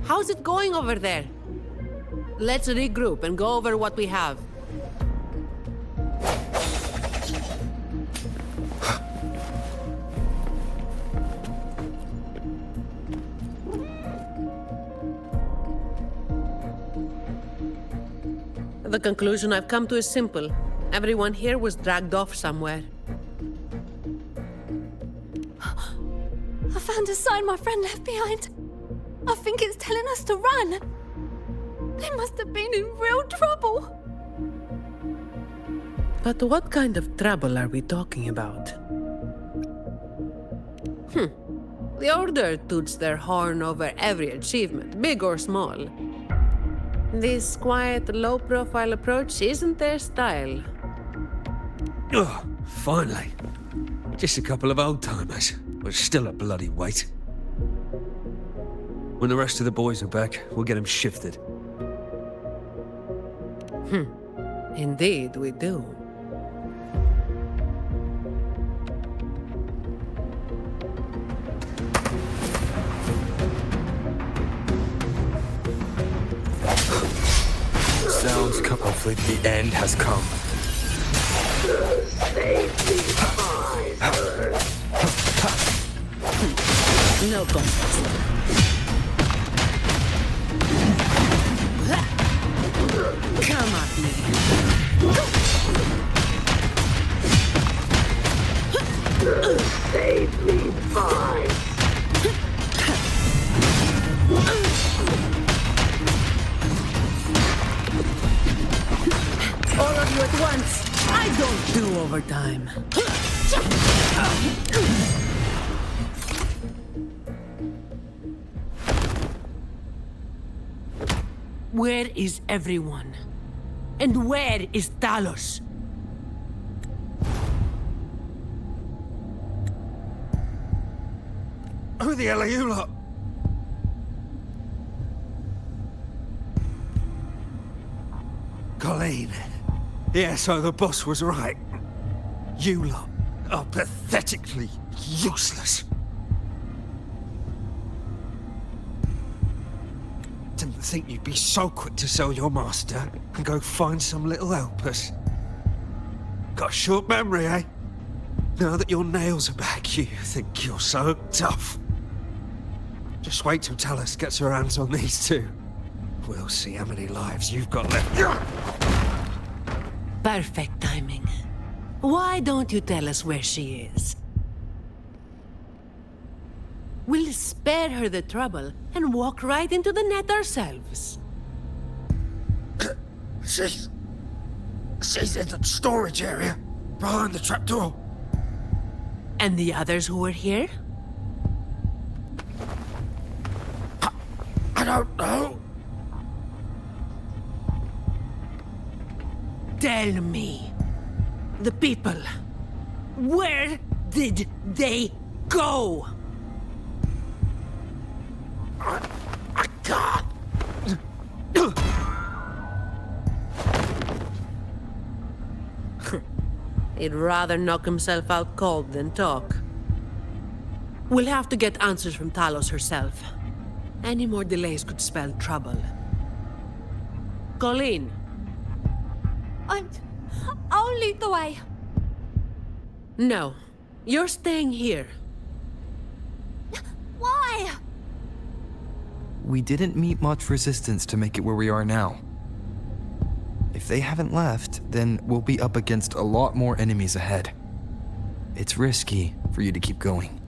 How's it going over there? Let's regroup and go over what we have. The conclusion I've come to is simple. Everyone here was dragged off somewhere. I found a sign my friend left behind. I think it's telling us to run. They must have been in real trouble. But what kind of trouble are we talking about? The Order toots their horn over every achievement, big or small. This quiet, low-profile approach isn't their style. Oh, finally. Just a couple of old-timers, but still a bloody weight. When the rest of the boys are back, we'll get them shifted. Indeed, we do. Sounds come. Hopefully the end has come. No contest. Come at me. Save me, fine. All of you at once. I don't do overtime. Where is everyone? And where is Talos? Who the hell are you lot? Colleen. Yeah, so the boss was right. You lot are pathetically useless. Didn't think you'd be so quick to sell your master and go find some little helpers. Got a short memory, eh? Now that your nails are back, you think you're so tough. Just wait till Talos gets her hands on these two. We'll see how many lives you've got left. Perfect timing. Why don't you tell us where she is? We'll spare her the trouble and walk right into the net ourselves. She's in the storage area, behind the trapdoor. And the others who were here? I don't know. Tell me. The people. Where did they go? I can't. He'd rather knock himself out cold than talk. We'll have to get answers from Talos herself. Any more delays could spell trouble. Colleen. I'll lead the way. No. You're staying here. Why? We didn't meet much resistance to make it where we are now. If they haven't left, then we'll be up against a lot more enemies ahead. It's risky for you to keep going.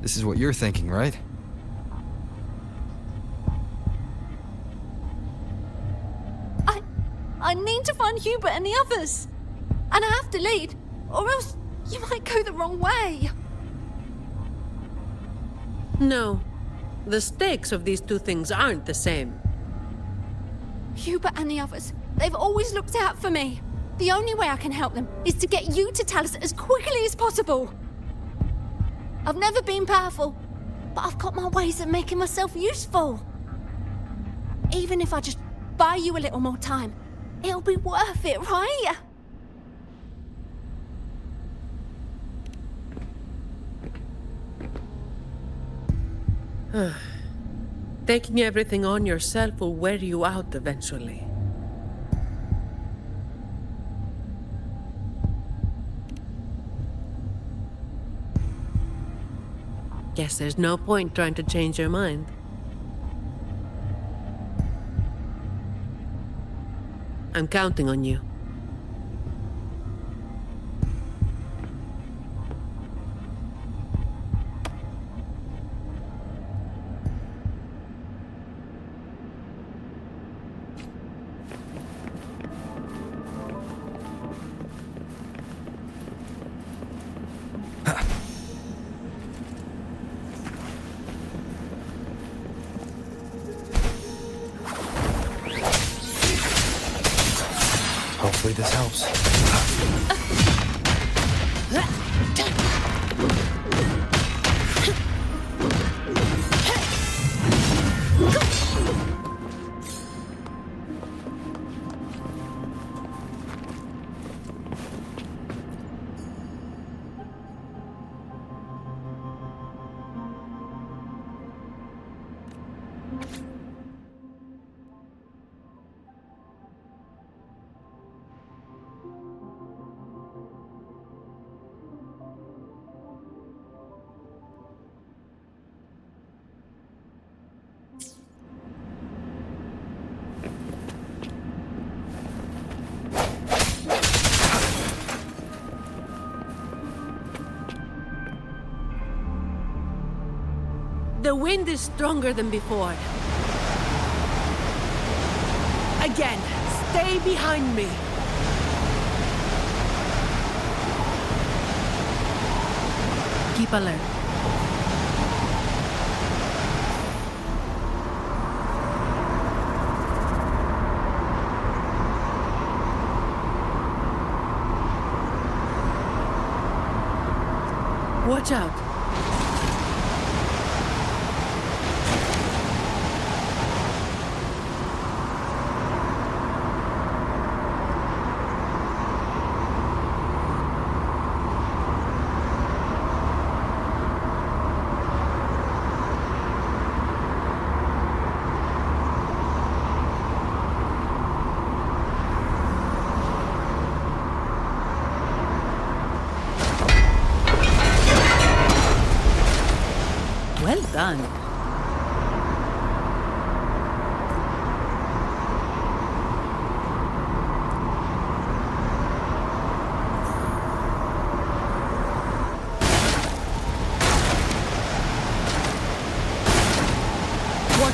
This is what you're thinking, right? I need to find Hubert and the others. And I have to lead, or else you might go the wrong way. No. The stakes of these two things aren't the same. Hubert and the others, they've always looked out for me. The only way I can help them is to get you to Talos as quickly as possible. I've never been powerful, but I've got my ways of making myself useful. Even if I just buy you a little more time, it'll be worth it, right? Taking everything on yourself will wear you out eventually. Guess there's no point trying to change your mind. I'm counting on you. Hopefully this helps. The wind is stronger than before. Again, stay behind me. Keep alert. Watch out.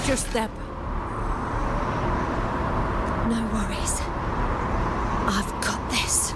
Watch your step. No worries. I've got this.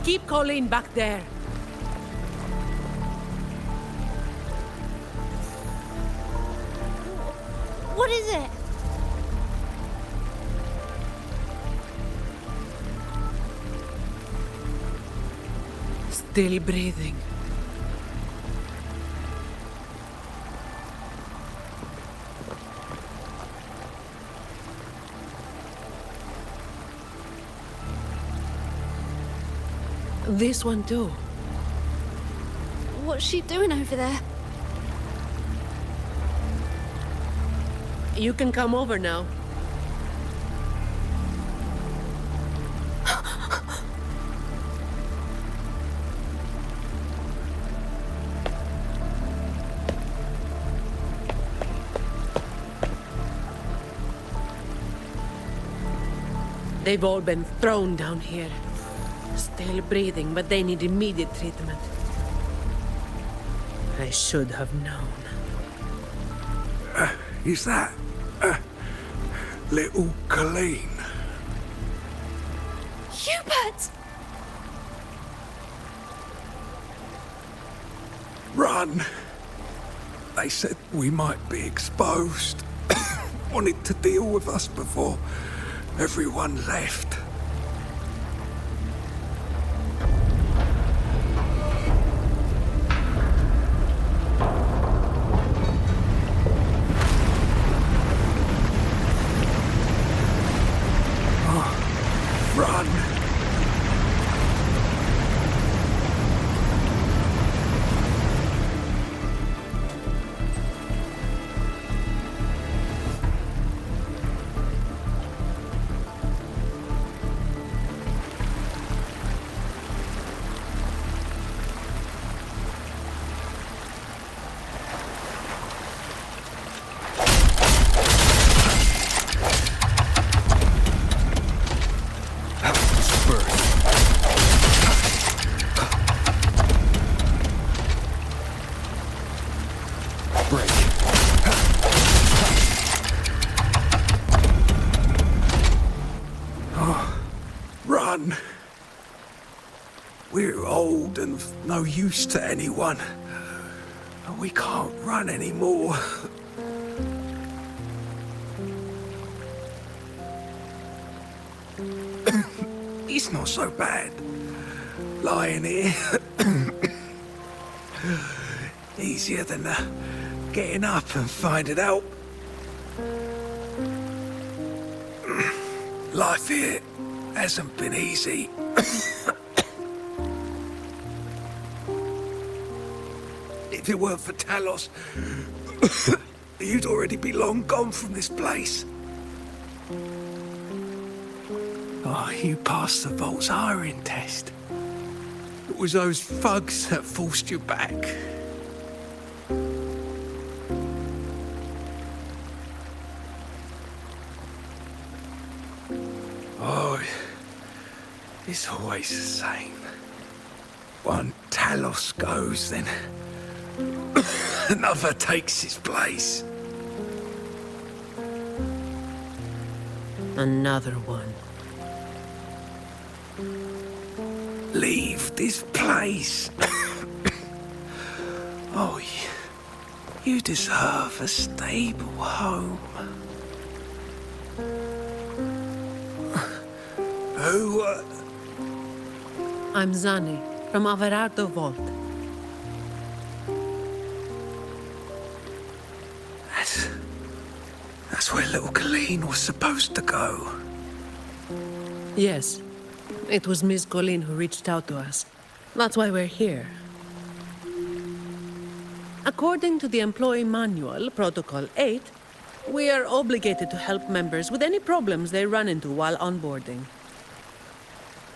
Keep Colleen back there. What is it? Still breathing. This one too. What's she doing over there? You can come over now. They've all been thrown down here. Still breathing, but they need immediate treatment. I should have known. Is that little Colleen? Hubert! Run! They said we might be exposed. Wanted to deal with us before everyone left. Run! Run! We're old and of no use to anyone. We can't run anymore. It's not so bad. Lying here. Easier than getting up and finding out. Life here hasn't been easy. If it weren't for Talos, you'd already be long gone from this place. Oh, you passed the Vault's hiring test. It was those thugs that forced you back. It's always the same. One Talos goes, then another takes his place. Another one. Leave this place. Oh, you deserve a stable home. Who, I'm Zani, from Averardo Vault. That's where little Colleen was supposed to go. Yes, it was Miss Colleen who reached out to us. That's why we're here. According to the employee manual, Protocol 8, we are obligated to help members with any problems they run into while onboarding.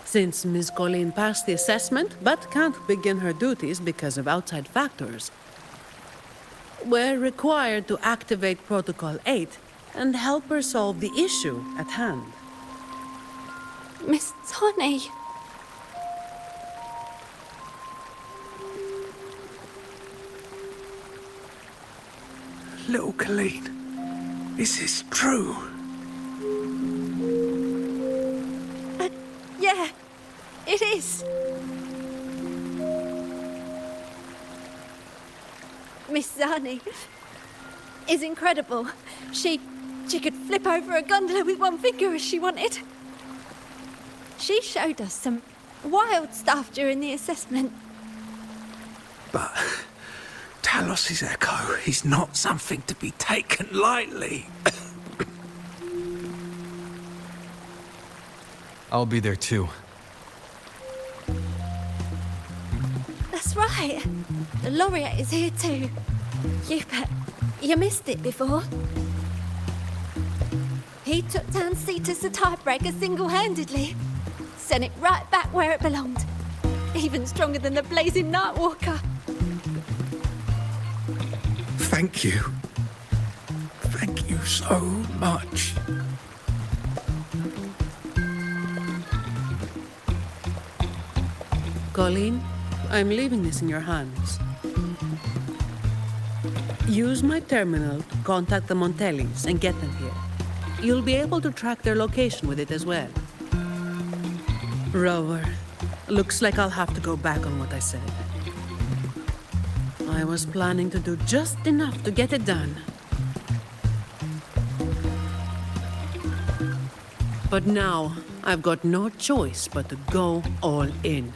Since Miss Colleen passed the assessment but can't begin her duties because of outside factors, we're required to activate Protocol 8 and help her solve the issue at hand. Miss Zani. Little Colleen, is this true? Yeah, it is. Miss Zani is incredible. She could flip over a gondola with one finger if she wanted. She showed us some wild stuff during the assessment. But Talos' echo is not something to be taken lightly. I'll be there too. That's right. The laureate is here too. You missed it before. He took down Cetus the tiebreaker single-handedly. Sent it right back where it belonged. Even stronger than the blazing Nightwalker. Thank you. Thank you so much. Colleen, I'm leaving this in your hands. Use my terminal to contact the Montellis and get them here. You'll be able to track their location with it as well. Rover, looks like I'll have to go back on what I said. I was planning to do just enough to get it done. But now, I've got no choice but to go all in.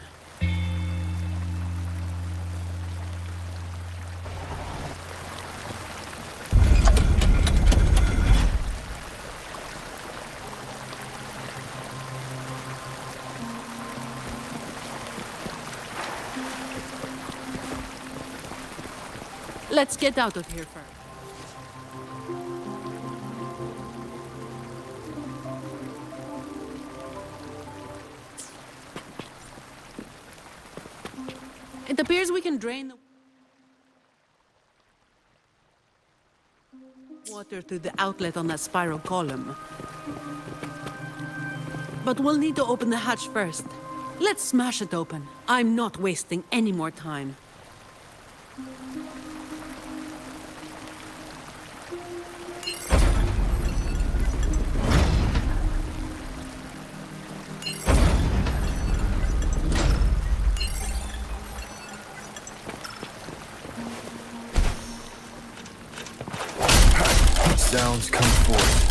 Let's get out of here first. It appears we can drain the water through the outlet on that spiral column. But we'll need to open the hatch first. Let's smash it open. I'm not wasting any more time. Sounds come forth.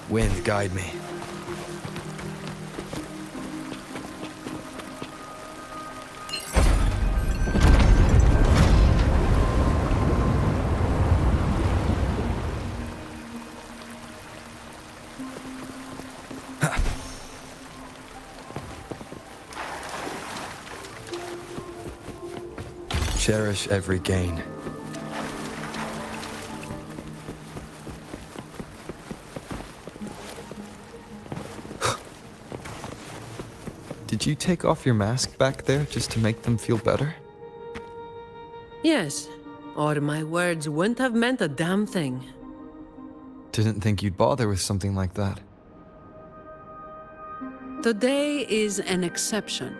Wind, guide me. Cherish every gain. Did you take off your mask back there just to make them feel better? Yes, or my words wouldn't have meant a damn thing. Didn't think you'd bother with something like that. Today is an exception.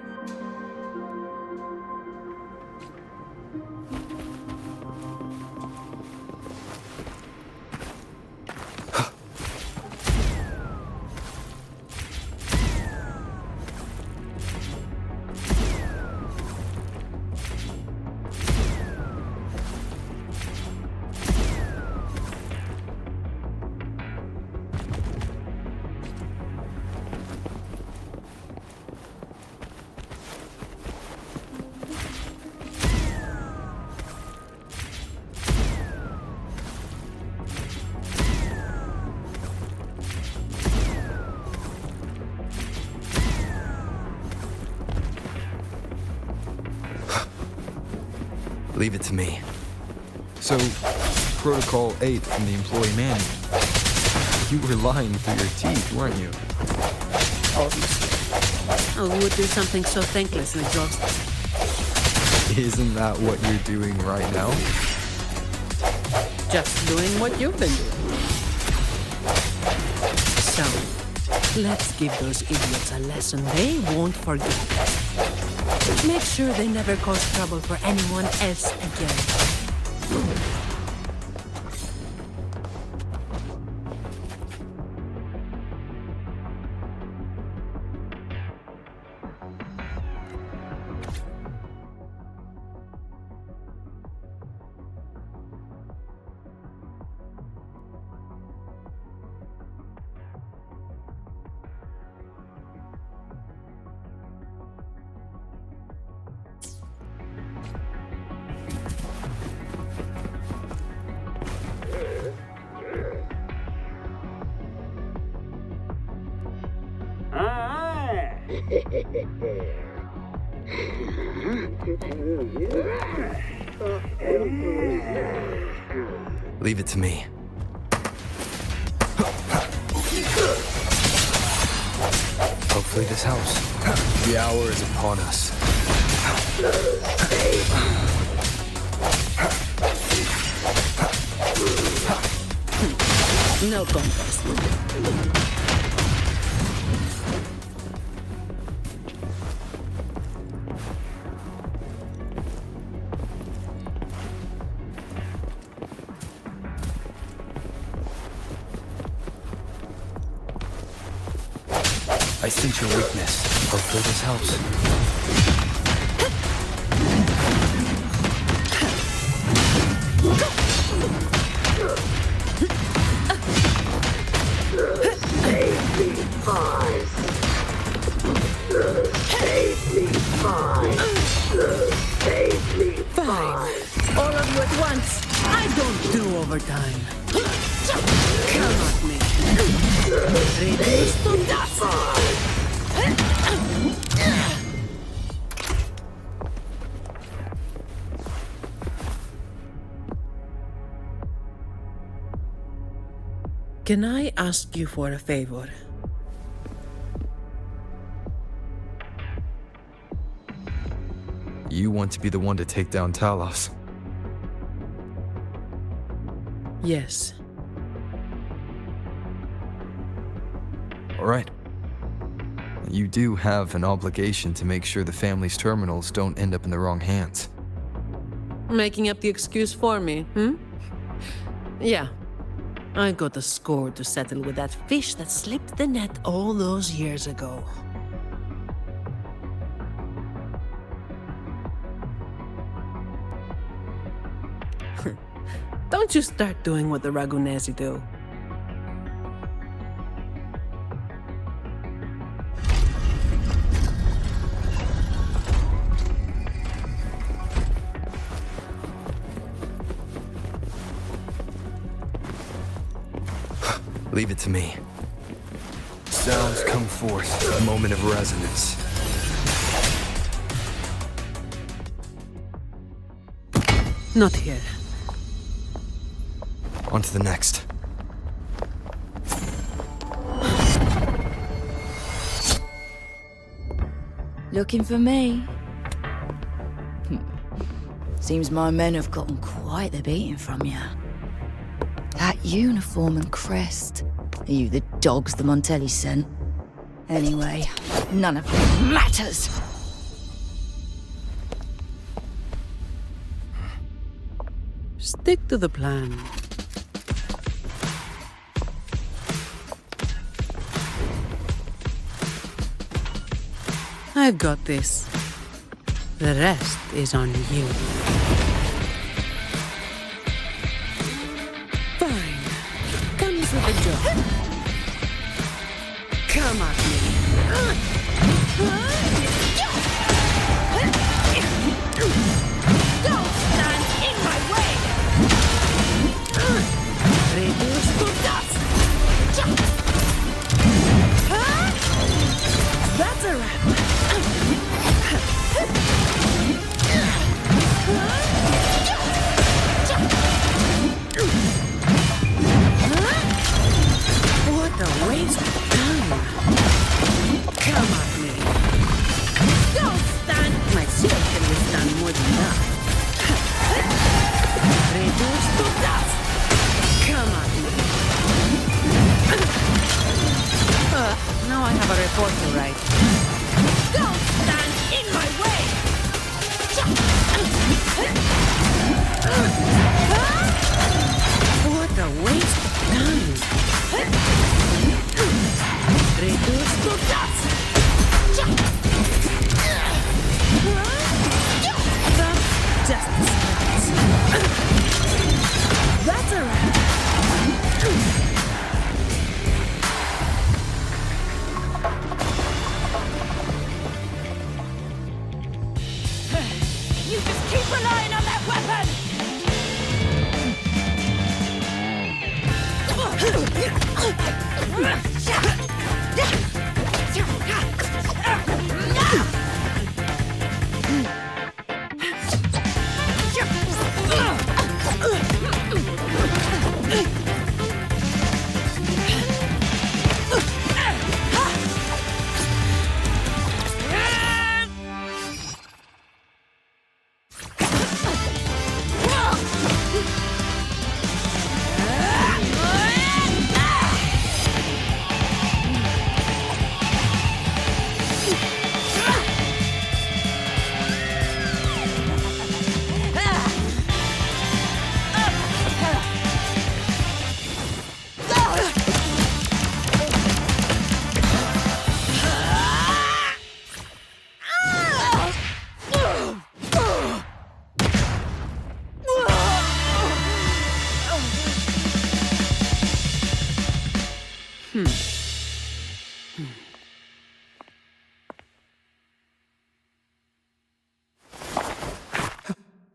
Leave it to me. So, Protocol 8 from the employee manual. You were lying through your teeth, weren't you? Obviously. Who would do something so thankless and exhausting? Isn't that what you're doing right now? Just doing what you've been doing. So, let's give those idiots a lesson they won't forget. Make sure they never cause trouble for anyone else again. Leave it to me. Hopefully this helps. The hour is upon us. No contest. I sense your weakness. Hopefully this helps. Fine. All of you at once. I don't do overtime. Come at me. Reduce to dust. Can I ask you for a favor? You want to be the one to take down Talos. Yes. All right. You do have an obligation to make sure the family's terminals don't end up in the wrong hands. Making up the excuse for me, Yeah. I got a score to settle with that fish that slipped the net all those years ago. Don't you start doing what the Ragunesi do. Leave it to me. Sounds come forth, a moment of resonance. Not here. On to the next. Looking for me? Seems my men have gotten quite the beating from you. That uniform and crest. Are you the dogs the Montelli sent? Anyway, none of it matters! Stick to the plan. I've got this. The rest is on you. Fine. Comes with the job. Come at me. Don't stand in my way! Reduce to dust. That's a wrap. What a waste of time. Come at me. Don't stand. My shield can withstand more than that. Reduce to dust. Come at me. Now I have a report to write. Don't stand in my way! What a waste of time. Reduce to dust. Justice rights. That's a wrap. You just keep relying on that weapon!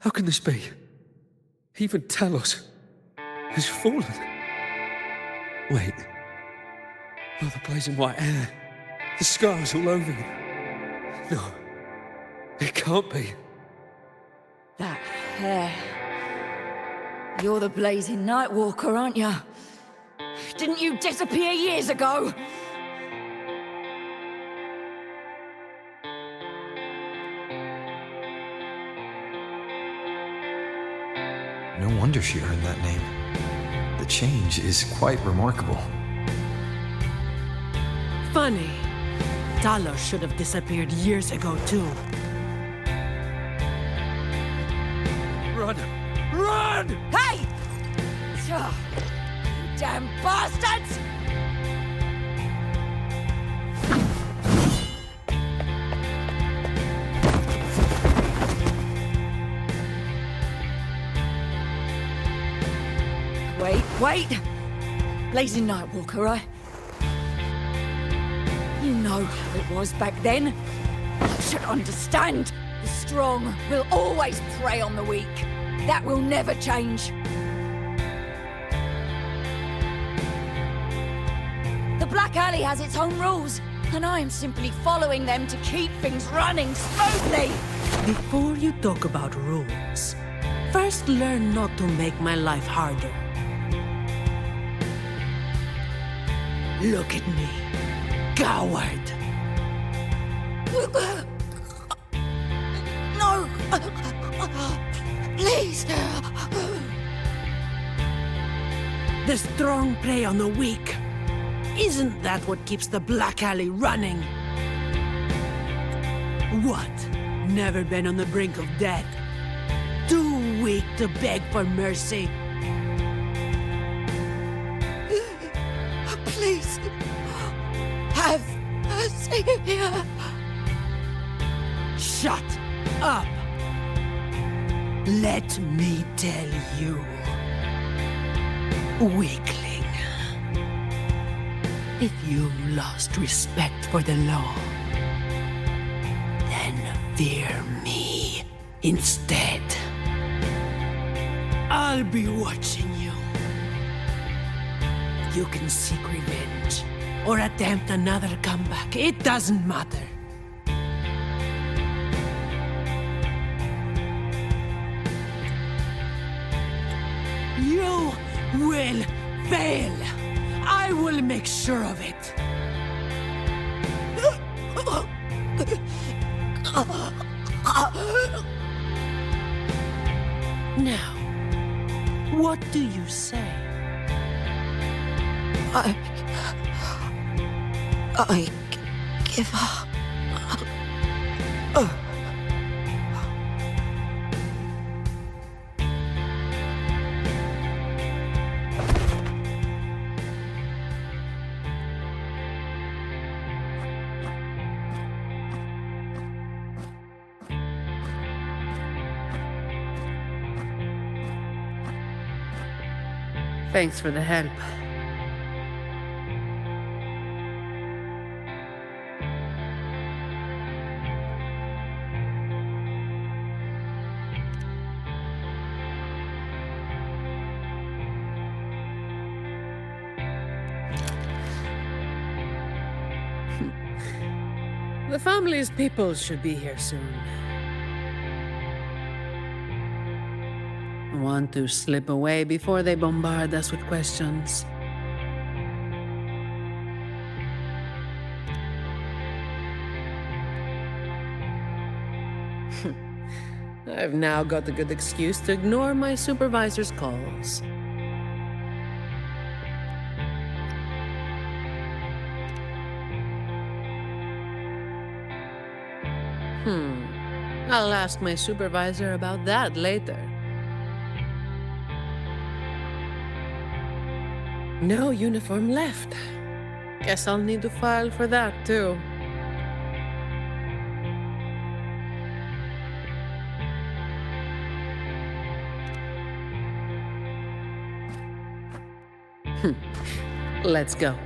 How can this be? Even Talos has fallen. Wait. Oh, the blazing white hair. The scars all over you. No. It can't be. That hair. You're the blazing Nightwalker, aren't you? Didn't you disappear years ago? No wonder she earned that name. The change is quite remarkable. Funny. Talos should have disappeared years ago, too. Run! Run! Hey! You damn bastards! Wait! Blazing Nightwalker, right? You know how it was back then. You should understand. The strong will always prey on the weak. That will never change. The Black Alley has its own rules, and I am simply following them to keep things running smoothly. Before you talk about rules, first learn not to make my life harder. Look at me, coward. No! Please! The strong prey on the weak. Isn't that what keeps the Black Alley running? What? Never been on the brink of death? Too weak to beg for mercy? Please! Have a savior! Shut up! Let me tell you, weakling. If you lost respect for the law, then fear me instead. I'll be watching you. You can seek revenge or attempt another comeback. It doesn't matter. You will fail. I will make sure of it. Now, what do you say? I give up. Thanks for the help. The family's people should be here soon. Want to slip away before they bombard us with questions. I've now got a good excuse to ignore my supervisor's calls. I'll ask my supervisor about that later. No uniform left. Guess I'll need to file for that, too. Let's go.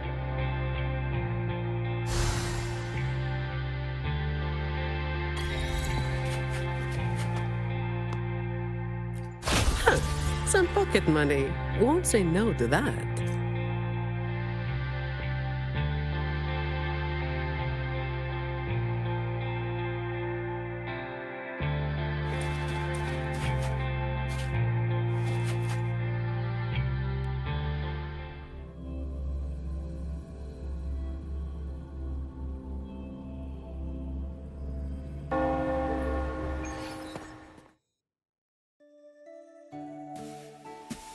Some pocket money. Won't say no to that.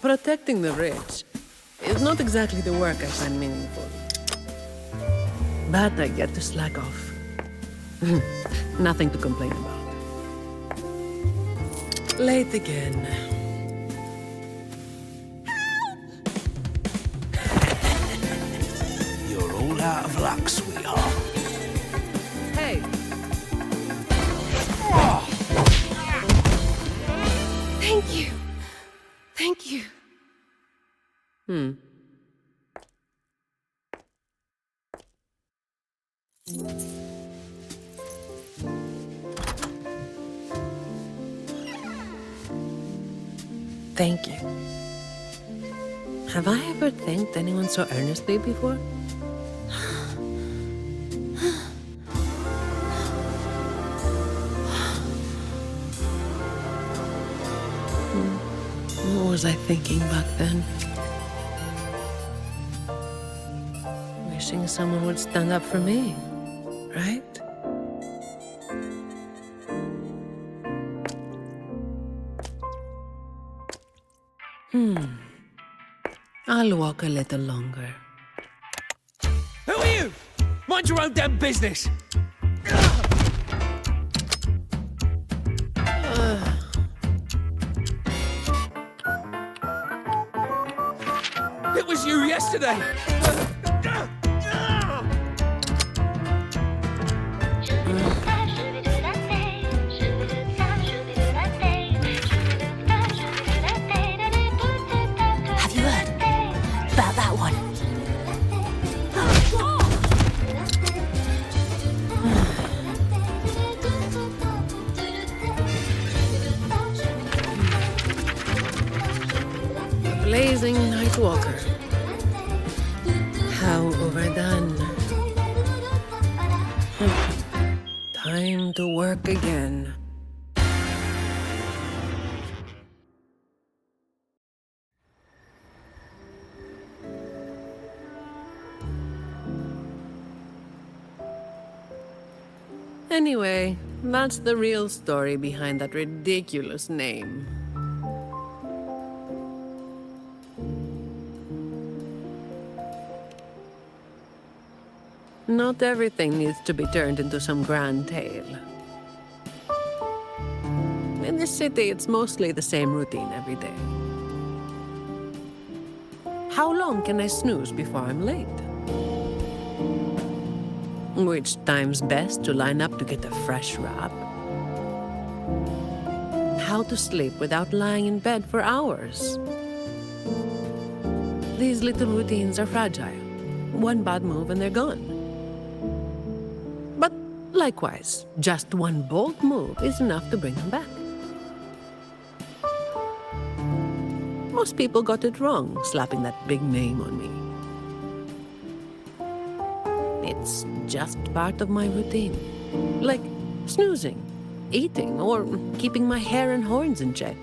Protecting the rich is not exactly the work I find meaningful. But I get to slack off. Nothing to complain about. Late again. You're all out of luck, sweetheart. Hey. Thank you. Thank you. Thank you. Have I ever thanked anyone so earnestly before? was I thinking back then? Wishing someone would stand up for me, right? I'll walk a little longer. Who are you? Mind your own damn business. It was you yesterday. Have you heard about that one? Blazing night walker. How overdone. Time to work again. Anyway, that's the real story behind that ridiculous name. Not everything needs to be turned into some grand tale. In this city, it's mostly the same routine every day. How long can I snooze before I'm late? Which time's best to line up to get a fresh wrap? How to sleep without lying in bed for hours? These little routines are fragile. One bad move and they're gone. But likewise, just one bold move is enough to bring them back. Most people got it wrong, slapping that big name on me. It's just part of my routine. Like snoozing, eating, or keeping my hair and horns in check.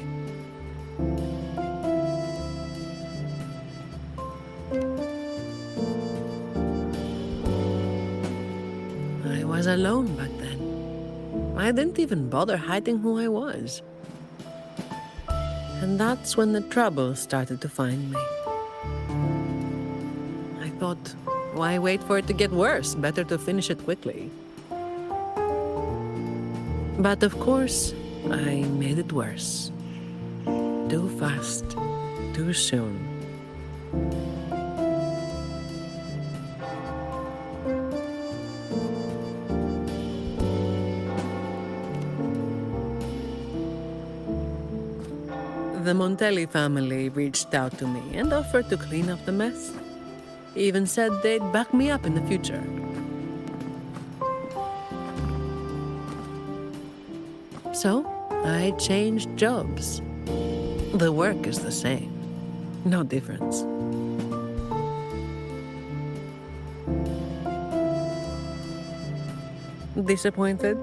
I was alone back then. I didn't even bother hiding who I was. And that's when the trouble started to find me. I thought, why wait for it to get worse? Better to finish it quickly. But of course, I made it worse. Too fast, too soon. The Montelli family reached out to me and offered to clean up the mess. Even said they'd back me up in the future. So, I changed jobs. The work is the same. No difference. Disappointed?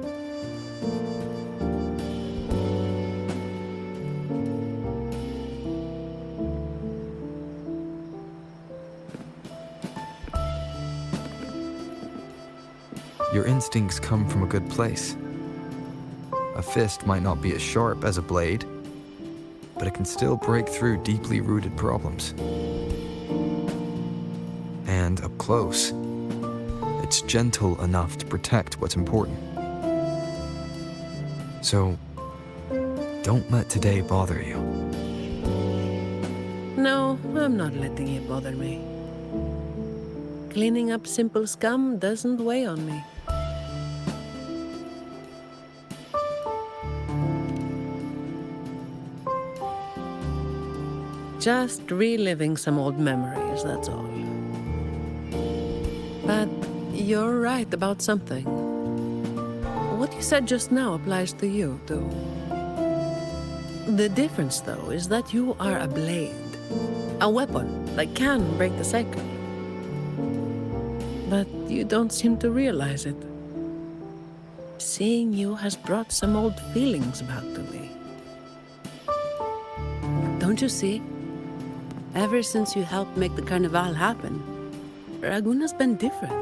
Your instincts come from a good place. A fist might not be as sharp as a blade, but it can still break through deeply rooted problems. And up close, it's gentle enough to protect what's important. So, don't let today bother you. No, I'm not letting it bother me. Cleaning up simple scum doesn't weigh on me. Just reliving some old memories, that's all. But you're right about something. What you said just now applies to you, too. The difference, though, is that you are a blade. A weapon that can break the cycle. But you don't seem to realize it. Seeing you has brought some old feelings back to me. Don't Don't you see? Ever since you helped make the Carnival happen, Raguna's been different.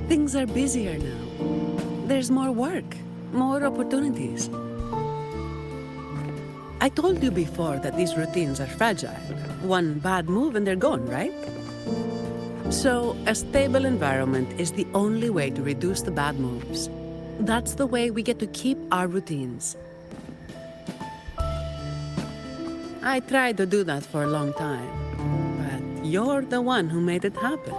Things are busier now. There's more work, more opportunities. I told you before that these routines are fragile. One bad move and they're gone, right? So, a stable environment is the only way to reduce the bad moves. That's the way we get to keep our routines. I tried to do that for a long time, but you're the one who made it happen.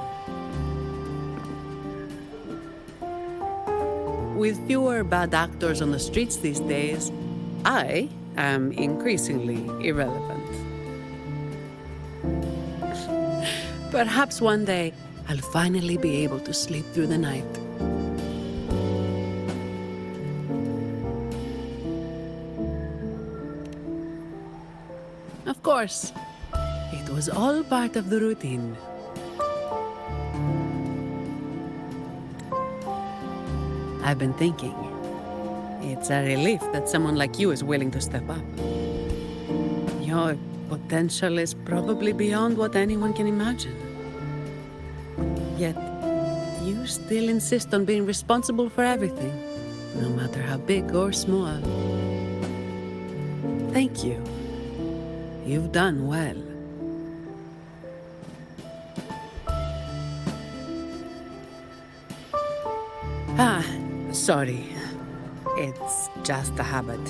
With fewer bad actors on the streets these days, I am increasingly irrelevant. Perhaps one day, I'll finally be able to sleep through the night. Of course, it was all part of the routine. I've been thinking, it's a relief that someone like you is willing to step up. Your potential is probably beyond what anyone can imagine. Yet, you still insist on being responsible for everything, no matter how big or small. Thank you. You've done well. Sorry. It's just a habit.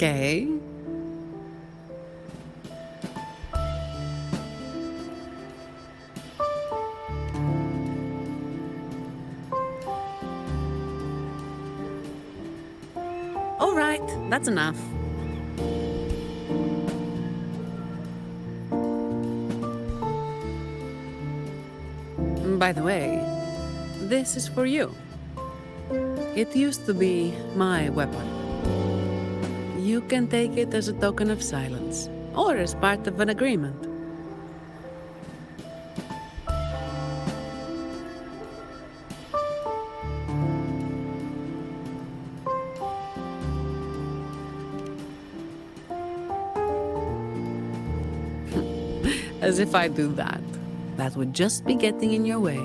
Okay. All right, that's enough. By the way, this is for you. It used to be my weapon. You can take it as a token of silence, or as part of an agreement. As if I do that. That would just be getting in your way.